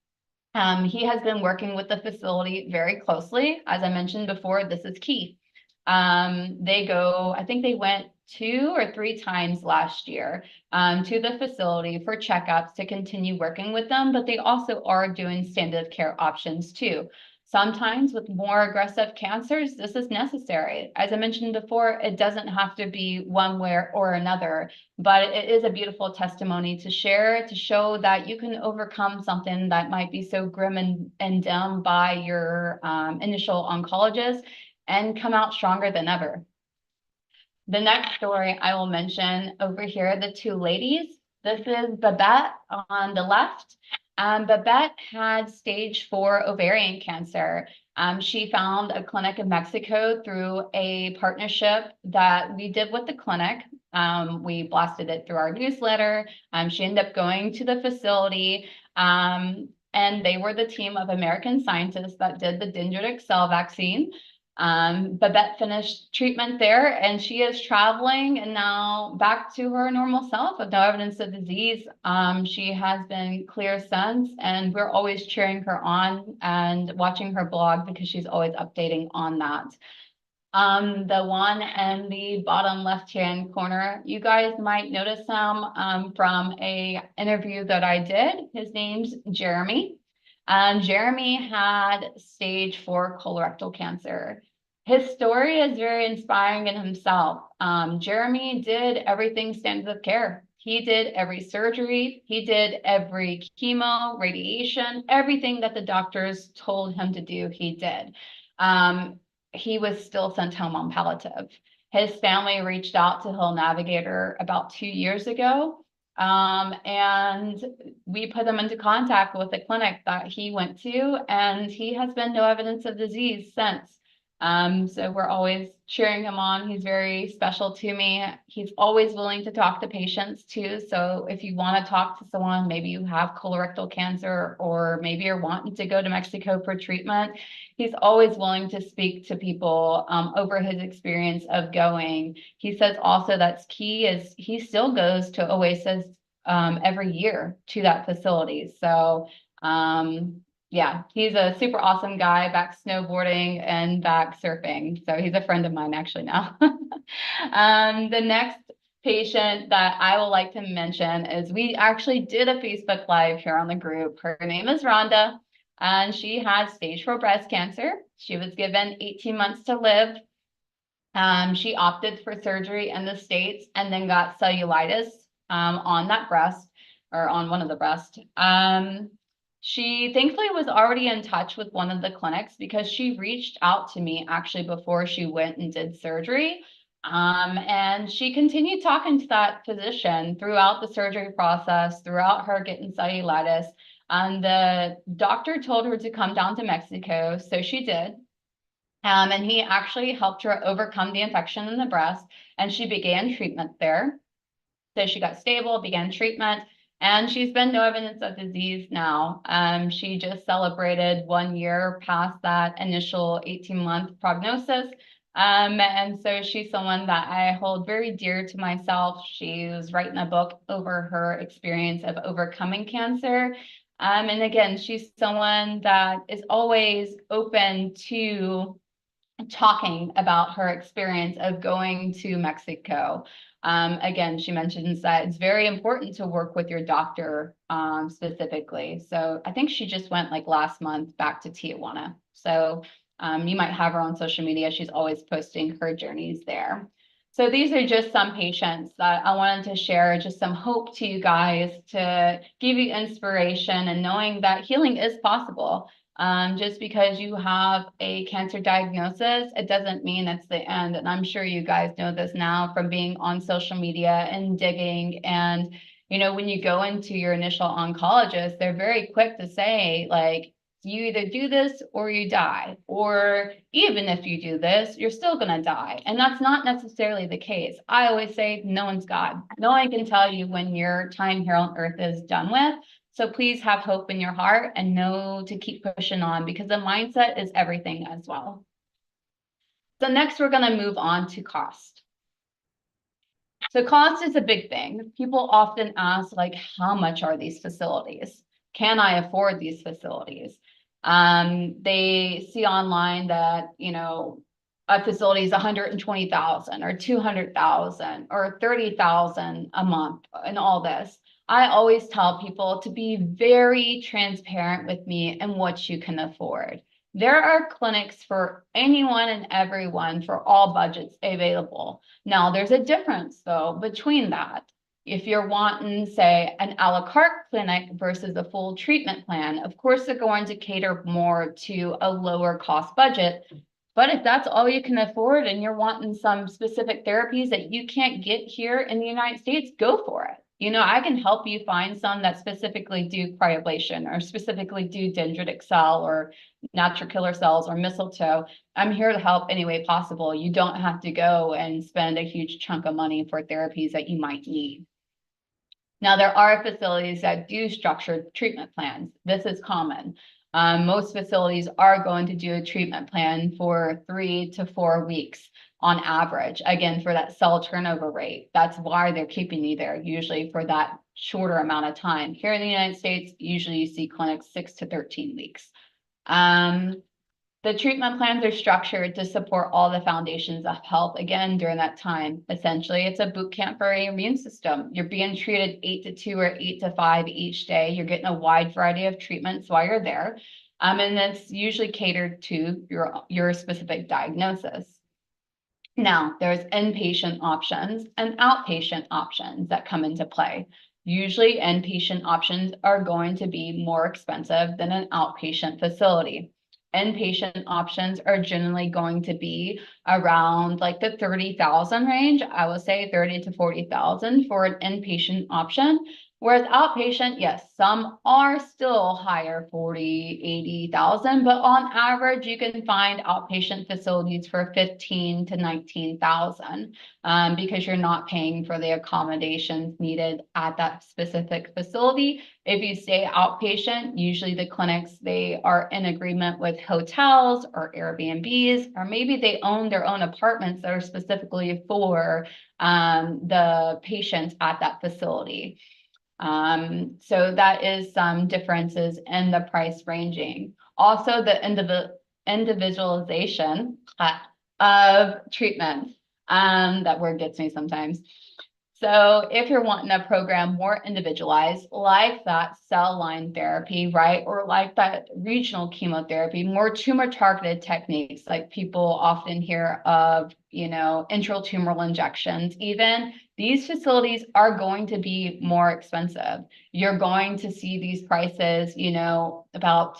He has been working with the facility very closely. As I mentioned before, this is key. I think they went 2 or 3 times last year to the facility for checkups to continue working with them, but they also are doing standard of care options too. Sometimes with more aggressive cancers, this is necessary. As I mentioned before, it doesn't have to be one way or another, but it is a beautiful testimony to share, to show that you can overcome something that might be so grim and dim by your initial oncologist and come out stronger than ever. The next story I will mention over here, the two ladies. This is Babette on the left. Babette had stage 4 ovarian cancer. She found a clinic in Mexico through a partnership that we did with the clinic. We blasted it through our newsletter. She ended up going to the facility, and they were the team of American scientists that did the dendritic cell vaccine. Babette finished treatment there, and she is traveling and now back to her normal self with no evidence of disease. She has been clear since, and we're always cheering her on and watching her blog because she's always updating on that. The one in the bottom left-hand corner, you guys might notice him from a interview that I did. His name's Jeremy. Jeremy had stage 4 colorectal cancer. His story is very inspiring in himself. Jeremy did everything standard of care. He did every surgery. He did every chemo, radiation, everything that the doctors told him to do, he did. He was still sent home on palliative. His family reached out to Navigator about 2 years ago. And we put him into contact with the clinic that he went to, and he has been no evidence of disease since. So we're always cheering him on. He's very special to me. He's always willing to talk to patients too. So if you want to talk to someone, maybe you have colorectal cancer, or maybe you're wanting to go to Mexico for treatment, he's always willing to speak to people over his experience of going. He says also that's key is he still goes to Oasis every year to that facility. So yeah, he's a super awesome guy, back snowboarding and back surfing. So he's a friend of mine actually now. The next patient that I would like to mention is we actually did a Facebook Live here on the group. Her name is Rhonda, and she had stage 4 breast cancer. She was given 18 months to live. She opted for surgery in the States and then got cellulitis on that breast, or on one of the breasts. She thankfully was already in touch with one of the clinics because she reached out to me actually before she went and did surgery. And she continued talking to that physician throughout the surgery process, throughout her getting cellulitis. And the doctor told her to come down to Mexico, so she did. And he actually helped her overcome the infection in the breast, and she began treatment there. So she got stable, began treatment, and she's been no evidence of disease now. She just celebrated 1 year past that initial 18-month prognosis. And so she's someone that I hold very dear to myself. She's writing a book over her experience of overcoming cancer. And again, she's someone that is always open to talking about her experience of going to Mexico. Again, she mentions that it's very important to work with your doctor specifically. So I think she just went like last month back to Tijuana. So you might have her on social media. She's always posting her journeys there. So these are just some patients that I wanted to share, just some hope to you guys to give you inspiration and knowing that healing is possible. Just because you have a cancer diagnosis, it doesn't mean it's the end. And I'm sure you guys know this now from being on social media and digging. And, you know, when you go into your initial oncologist, they're very quick to say, like, you either do this or you die, or even if you do this, you're still going to die. And that's not necessarily the case. I always say, no one's God. No one can tell you when your time here on earth is done with. So please have hope in your heart and know to keep pushing on, because the mindset is everything as well. So next, we're going to move on to cost. So cost is a big thing. People often ask, like, how much are these facilities? Can I afford these facilities? They see online that, you know, a facility is 120,000 or 200,000 or 30,000 a month and all this. I always tell people to be very transparent with me and what you can afford. There are clinics for anyone and everyone for all budgets available. Now, there's a difference though between that. If you're wanting, say, an a la carte clinic versus a full treatment plan, of course, they're going to cater more to a lower cost budget. But if that's all you can afford and you're wanting some specific therapies that you can't get here in the United States, go for it. You know, I can help you find some that specifically do cryoablation or specifically do dendritic cell or natural killer cells or mistletoe. I'm here to help any way possible. You don't have to go and spend a huge chunk of money for therapies that you might need. Now, there are facilities that do structured treatment plans. This is common. Most facilities are going to do a treatment plan for 3 to 4 weeks on average, again, for that cell turnover rate. That's why they're keeping you there, usually for that shorter amount of time. Here in the United States, usually you see clinics 6 to 13 weeks. The treatment plans are structured to support all the foundations of health, again, during that time. Essentially, it's a boot camp for your immune system. You're being treated 8 to 2 or 8 to 5 each day. You're getting a wide variety of treatments while you're there. And that's usually catered to your specific diagnosis. Now, there's inpatient options and outpatient options that come into play. Usually, inpatient options are going to be more expensive than an outpatient facility. Inpatient options are generally going to be around like the 30,000 range. I will say 30 to 40,000 for an inpatient option. Whereas outpatient, yes, some are still higher, 40, 80,000, but on average, you can find outpatient facilities for 15 to 19,000 because you're not paying for the accommodations needed at that specific facility. If you stay outpatient, usually the clinics, they are in agreement with hotels or Airbnbs, or maybe they own their own apartments that are specifically for the patients at that facility. So that is some differences in the price ranging. Also, the individualization of treatments. That word gets me sometimes. So if you're wanting a program more individualized, like that cell line therapy, right? Or like that regional chemotherapy, more tumor targeted techniques, like people often hear of, you know, intratumoral injections, even these facilities are going to be more expensive. You're going to see these prices, you know, about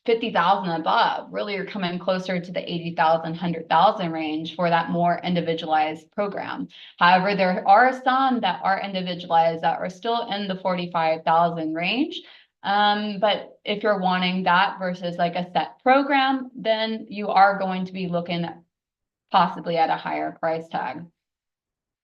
50,000 above. Really, you're coming closer to the 80,000, 100,000 range for that more individualized program. However, there are some that are individualized that are still in the 45,000 range. But if you're wanting that versus like a set program, then you are going to be looking possibly at a higher price tag.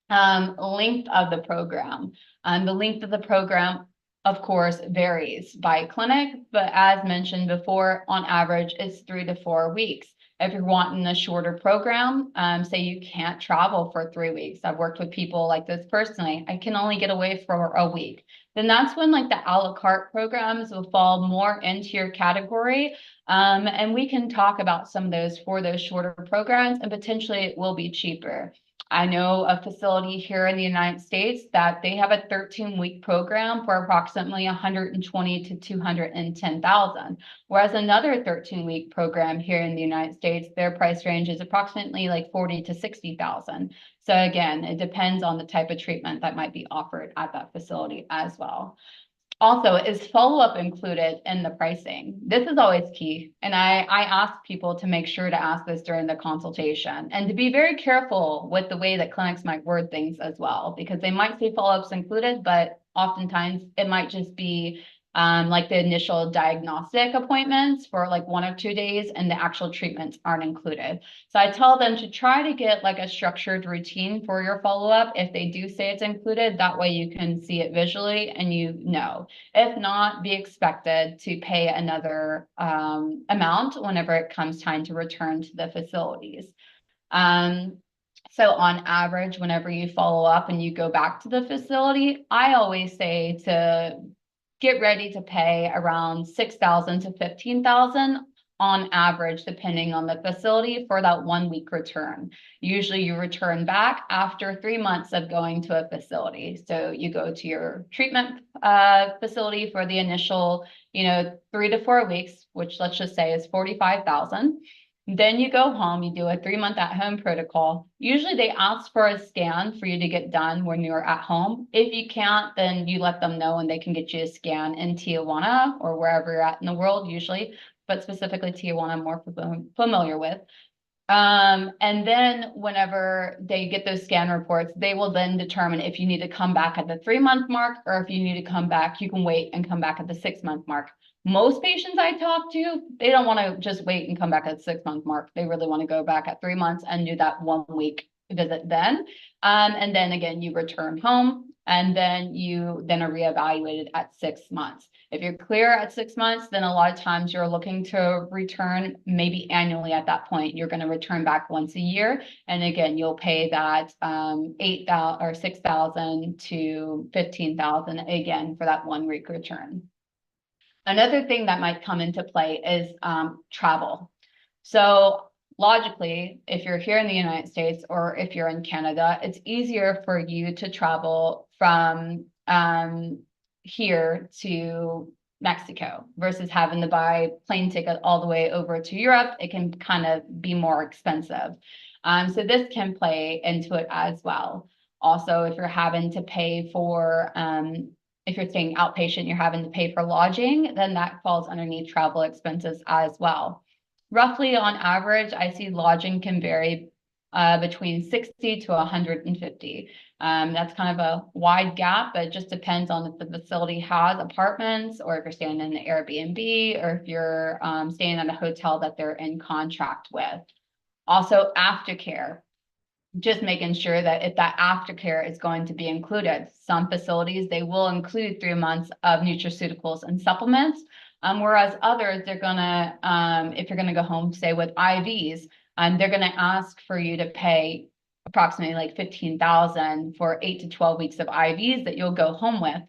Length of the program. The length of the program, of course, varies by clinic, but as mentioned before, on average, it's 3 to 4 weeks. If you're wanting a shorter program, say you can't travel for 3 weeks. I've worked with people like this personally. I can only get away for a week. Then that's when like the a la carte programs will fall more into your category. And we can talk about some of those for those shorter programs, and potentially it will be cheaper. I know a facility here in the United States that they have a 13-week program for approximately 120 to 210,000, whereas another 13-week program here in the United States, their price range is approximately like 40 to 60,000. So again, it depends on the type of treatment that might be offered at that facility as well. Also, is follow-up included in the pricing? This is always key. And I ask people to make sure to ask this during the consultation and to be very careful with the way that clinics might word things as well, because they might say follow-ups included, but oftentimes it might just be like the initial diagnostic appointments for like 1 or 2 days, and the actual treatments aren't included. So I tell them to try to get like a structured routine for your follow-up. If they do say it's included, that way you can see it visually and you know. If not, be expected to pay another amount whenever it comes time to return to the facilities. So on average, whenever you follow up and you go back to the facility, I always say to get ready to pay around 6,000 to 15,000 on average, depending on the facility, for that 1 week return. Usually you return back after 3 months of going to a facility. So you go to your treatment facility for the initial, 3 to 4 weeks, which let's just say is 45,000. Then you go home, you do a 3-month at-home protocol. Usually they ask for a scan for you to get done when you're at home. If you can't, then you let them know and they can get you a scan in Tijuana or wherever you're at in the world usually, but specifically Tijuana I'm more familiar with. And then whenever they get those scan reports, they will then determine if you need to come back at the 3-month mark, or if you need to come back, you can wait and come back at the 6-month mark. Most patients I talk to, they don't want to just wait and come back at the 6-month mark. They really want to go back at 3 months and do that 1 week visit then. And then again, you return home and then you then are reevaluated at 6 months. If you're clear at 6 months, then a lot of times you're looking to return maybe annually at that point. You're going to return back once a year. And again, you'll pay that 8,000 or 6,000 to 15,000 again for that 1 week return. Another thing that might come into play is travel. So logically, if you're here in the United States or if you're in Canada, it's easier for you to travel from here to Mexico versus having to buy plane ticket all the way over to Europe. It can kind of be more expensive. So this can play into it as well. Also, if you're having to pay for if you're staying outpatient, you're having to pay for lodging, then that falls underneath travel expenses as well. Roughly on average, I see lodging can vary between 60 to 150. That's kind of a wide gap, but it just depends on if the facility has apartments or if you're staying in an Airbnb or if you're staying at a hotel that they're in contract with. Also, aftercare. Just making sure that if that aftercare is going to be included. Some facilities, they will include 3 months of nutraceuticals and supplements, whereas others, they're gonna, if you're gonna go home, say with IVs, they're gonna ask for you to pay approximately like 15,000 for 8 to 12 weeks of IVs that you'll go home with.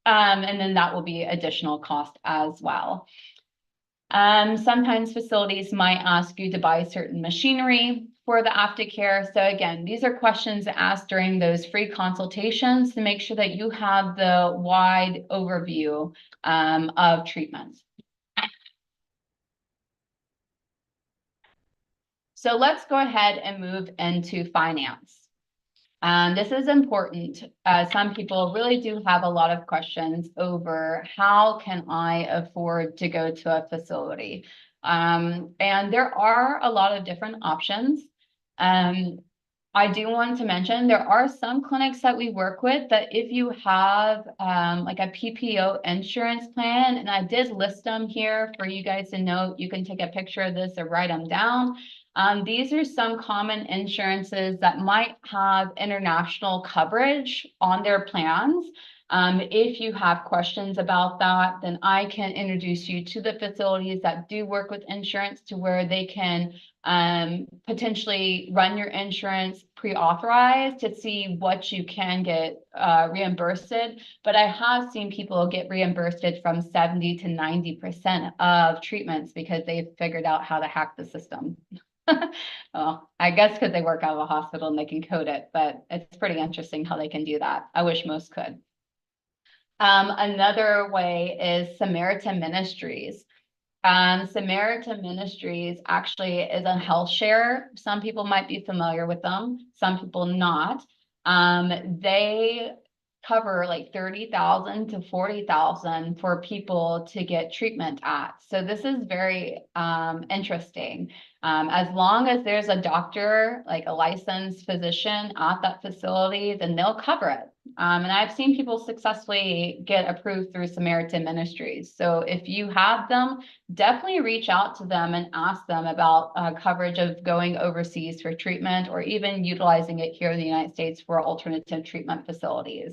And then that will be additional cost as well. Sometimes facilities might ask you to buy certain machinery for the aftercare. So again, these are questions asked during those free consultations to make sure that you have the wide overview of treatments. So let's go ahead and move into finance. This is important. Some people really do have a lot of questions over how can I afford to go to a facility? And there are a lot of different options. I do want to mention there are some clinics that we work with that if you have like a PPO insurance plan, and I did list them here for you guys to note, you can take a picture of this or write them down. These are some common insurances that might have international coverage on their plans. If you have questions about that, then I can introduce you to the facilities that do work with insurance to where they can potentially run your insurance pre-authorized to see what you can get reimbursed. But I have seen people get reimbursed from 70 to 90% of treatments because they've figured out how to hack the system. Well, I guess because they work out of a hospital and they can code it, but it's pretty interesting how they can do that. I wish most could. Another way is Samaritan Ministries. Samaritan Ministries actually is a health share. Some people might be familiar with them, some people not. They cover like 30,000 to 40,000 for people to get treatment at. So this is very interesting. As long as there's a doctor, like a licensed physician at that facility, then they'll cover it. And I've seen people successfully get approved through Samaritan Ministries. So if you have them, definitely reach out to them and ask them about coverage of going overseas for treatment or even utilizing it here in the United States for alternative treatment facilities.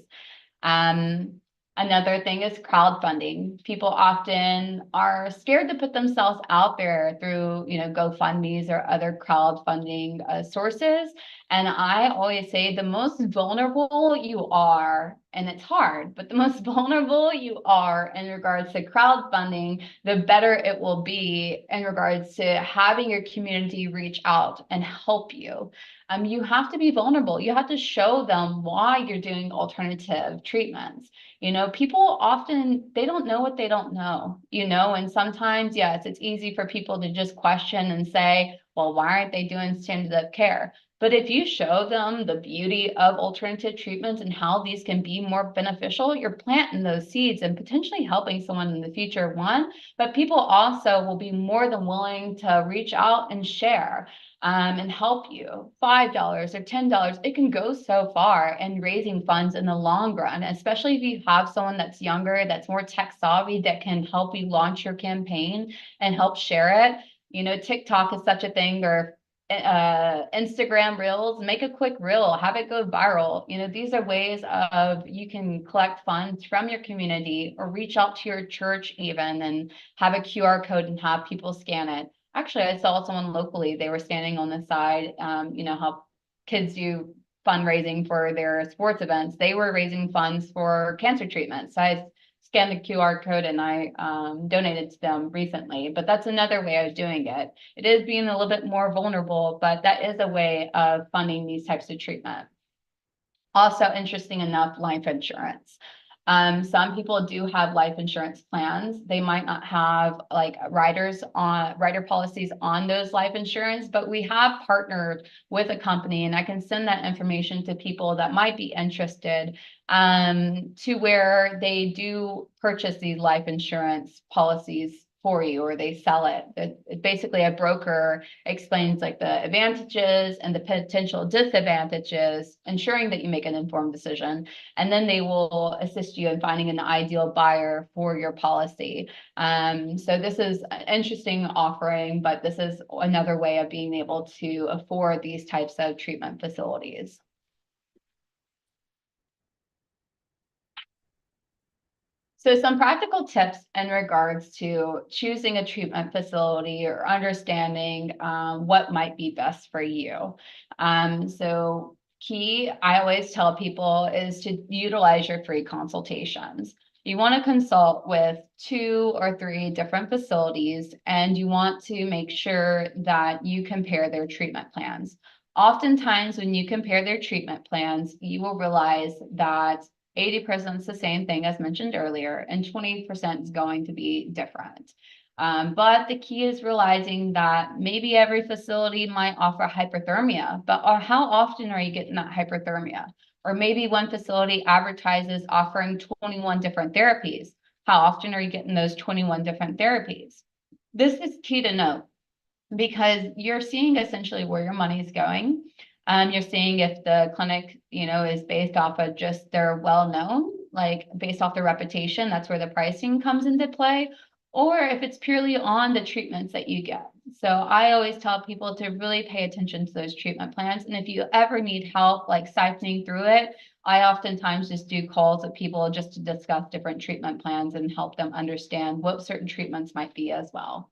Another thing is crowdfunding. People often are scared to put themselves out there through, GoFundMe's or other crowdfunding sources. And I always say the most vulnerable you are, and it's hard, but the most vulnerable you are in regards to crowdfunding, the better it will be in regards to having your community reach out and help you. You have to be vulnerable. You have to show them why you're doing alternative treatments. People often, they don't know what they don't know, and sometimes, yes, it's easy for people to just question and say, well, why aren't they doing standard of care? But if you show them the beauty of alternative treatments and how these can be more beneficial, you're planting those seeds and potentially helping someone in the future, one, but people also will be more than willing to reach out and share and help you. $5 or $10, it can go so far in raising funds in the long run, especially if you have someone that's younger, that's more tech savvy, that can help you launch your campaign and help share it. TikTok is such a thing, or Instagram reels, make a quick reel, have it go viral. These are ways of you can collect funds from your community or reach out to your church even and have a QR code and have people scan it. Actually, I saw someone locally, they were standing on the side, how kids do fundraising for their sports events. They were raising funds for cancer treatment. So I scanned the QR code and I donated to them recently. But that's another way of doing it. It is being a little bit more vulnerable, but that is a way of funding these types of treatment. Also, interesting enough, life insurance. Some people do have life insurance plans. They might not have like rider policies on those life insurance, but we have partnered with a company, and I can send that information to people that might be interested, to where they do purchase these life insurance policies for you, or they sell it. Basically, a broker explains like the advantages and the potential disadvantages, ensuring that you make an informed decision. And then they will assist you in finding an ideal buyer for your policy. So this is an interesting offering, but this is another way of being able to afford these types of treatment facilities. So some practical tips in regards to choosing a treatment facility or understanding what might be best for you. So key, I always tell people, is to utilize your free consultations. You want to consult with 2 or 3 different facilities, and you want to make sure that you compare their treatment plans. Oftentimes, when you compare their treatment plans, you will realize that 80% is the same thing as mentioned earlier, and 20% is going to be different. But the key is realizing that maybe every facility might offer hyperthermia, but how often are you getting that hyperthermia? Or maybe one facility advertises offering 21 different therapies. How often are you getting those 21 different therapies? This is key to note, because you're seeing essentially where your money is going. You're seeing if the clinic, is based off of just their well-known, like based off their reputation, that's where the pricing comes into play, or if it's purely on the treatments that you get. So I always tell people to really pay attention to those treatment plans. And if you ever need help, like siphoning through it, I oftentimes just do calls with people just to discuss different treatment plans and help them understand what certain treatments might be as well.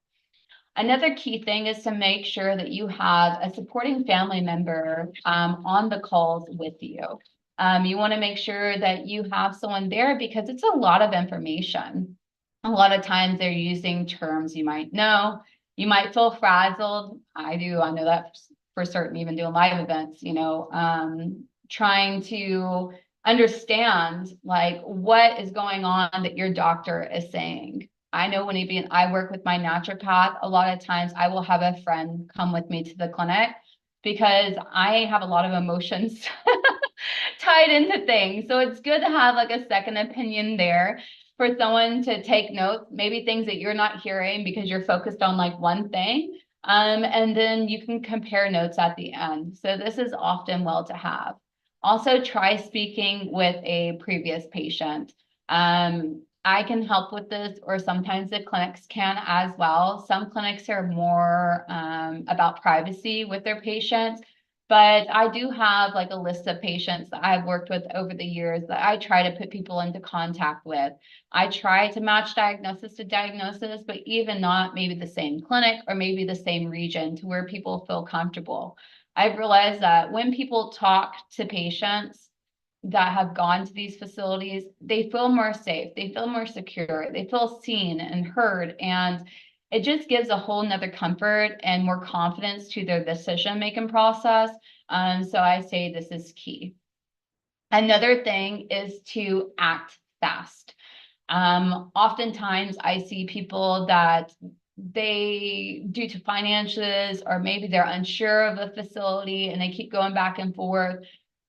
Another key thing is to make sure that you have a supporting family member on the calls with you. You want to make sure that you have someone there, because it's a lot of information. A lot of times they're using terms you might know. You might feel frazzled. I do. I know that for certain, even doing live events, trying to understand like what is going on that your doctor is saying. I know when I work with my naturopath, a lot of times I will have a friend come with me to the clinic, because I have a lot of emotions tied into things. So it's good to have like a second opinion there for someone to take notes, maybe things that you're not hearing because you're focused on like one thing. And then you can compare notes at the end. So this is often well to have. Also, try speaking with a previous patient. I can help with this, or sometimes the clinics can as well. Some clinics are more about privacy with their patients, But I do have like a list of patients that I've worked with over the years that I try to put people into contact with. I try to match diagnosis to diagnosis, but even not maybe the same clinic or maybe the same region to where people feel comfortable. I've realized that when people talk to patients that have gone to these facilities, they feel more safe, they feel more secure, they feel seen and heard, and it just gives a whole nother comfort and more confidence to their decision-making process. So I say this is key. Another thing is to act fast. Oftentimes I see people that they, due to finances, or maybe they're unsure of a facility and they keep going back and forth.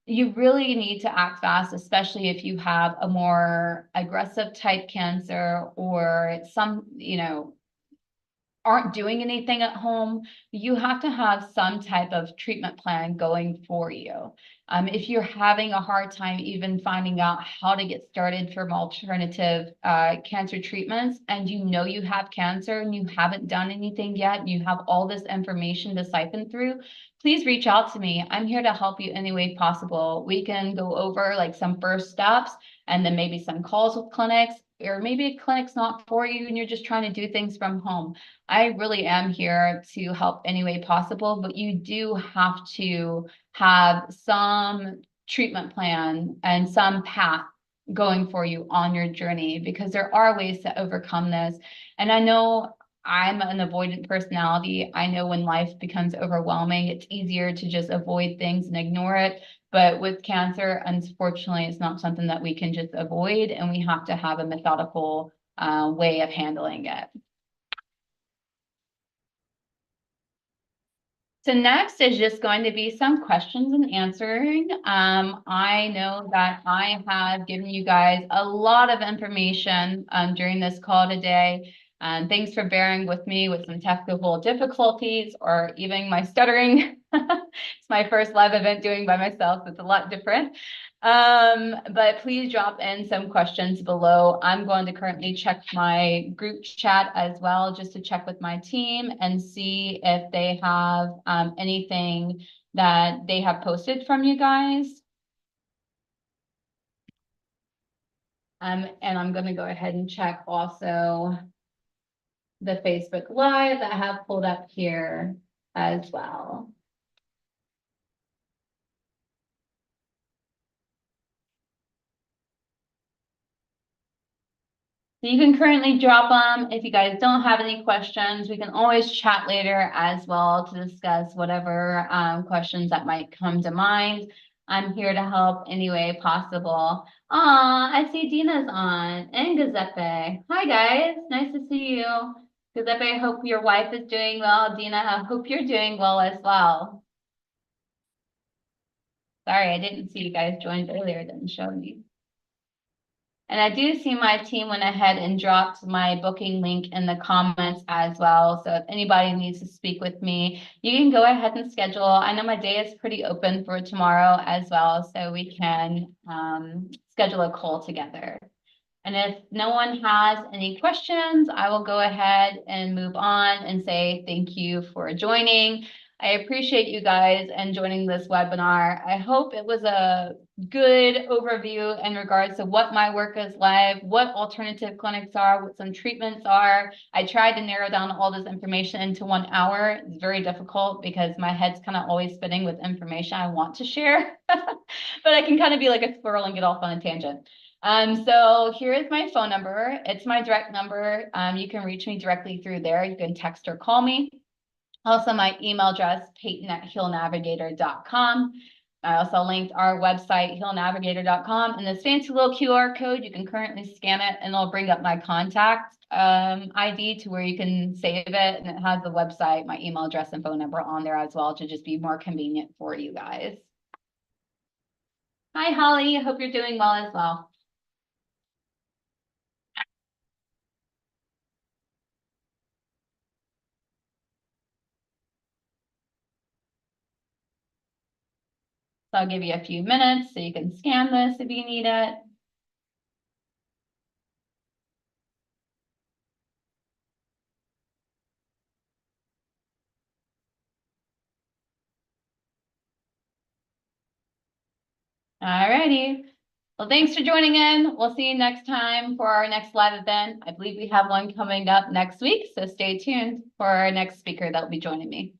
You really need to act fast, especially if you have a more aggressive type cancer or some, aren't doing anything at home. You have to have some type of treatment plan going for you. If you're having a hard time even finding out how to get started from alternative cancer treatments, and you have cancer and you haven't done anything yet, and you have all this information to siphon through, please reach out to me. I'm here to help you any way possible. We can go over like some first steps and then maybe some calls with clinics, or maybe a clinic's not for you and you're just trying to do things from home. I really am here to help any way possible, but you do have to have some treatment plan and some path going for you on your journey, because there are ways to overcome this. And I know I'm an avoidant personality. I know when life becomes overwhelming, it's easier to just avoid things and ignore it. But with cancer, unfortunately, it's not something that we can just avoid, and we have to have a methodical way of handling it. So next is just going to be some questions and answering. I know that I have given you guys a lot of information during this call today. Thanks for bearing with me with some technical difficulties or even my stuttering. It's my first live event doing by myself. It's a lot different. But please drop in some questions below. I'm going to currently check my group chat as well, just to check with my team and see if they have anything that they have posted from you guys. And I'm going to go ahead and check also the Facebook Live that I have pulled up here as well. So you can currently drop them. If you guys don't have any questions, we can always chat later as well to discuss whatever questions that might come to mind. I'm here to help any way possible. I see Dina's on, and Giuseppe. Hi guys, nice to see you. Giuseppe, I hope your wife is doing well. Dina, I hope you're doing well as well. Sorry, I didn't see you guys joined earlier, it didn't show me. And I do see my team went ahead and dropped my booking link in the comments as well. So if anybody needs to speak with me, you can go ahead and schedule. I know my day is pretty open for tomorrow as well, so we can schedule a call together. And if no one has any questions, I will go ahead and move on and say thank you for joining. I appreciate you guys and joining this webinar. I hope it was a good overview in regards to what my work is like, what alternative clinics are, what some treatments are. I tried to narrow down all this information into 1 hour. It's very difficult because my head's kind of always spinning with information I want to share, but I can kind of be like a squirrel and get off on a tangent. So here is my phone number. It's my direct number. You can reach me directly through there. You can text or call me. Also, my email address, paityn@healnavigator.com. I also linked our website, healnavigator.com, and this fancy little QR code. You can currently scan it, and it'll bring up my contact ID to where you can save it, and it has the website, my email address, and phone number on there as well to just be more convenient for you guys. Hi, Holly. I hope you're doing well as well. So I'll give you a few minutes so you can scan this if you need it. Alrighty. Well, thanks for joining in. We'll see you next time for our next live event. I believe we have one coming up next week, so stay tuned for our next speaker that will be joining me.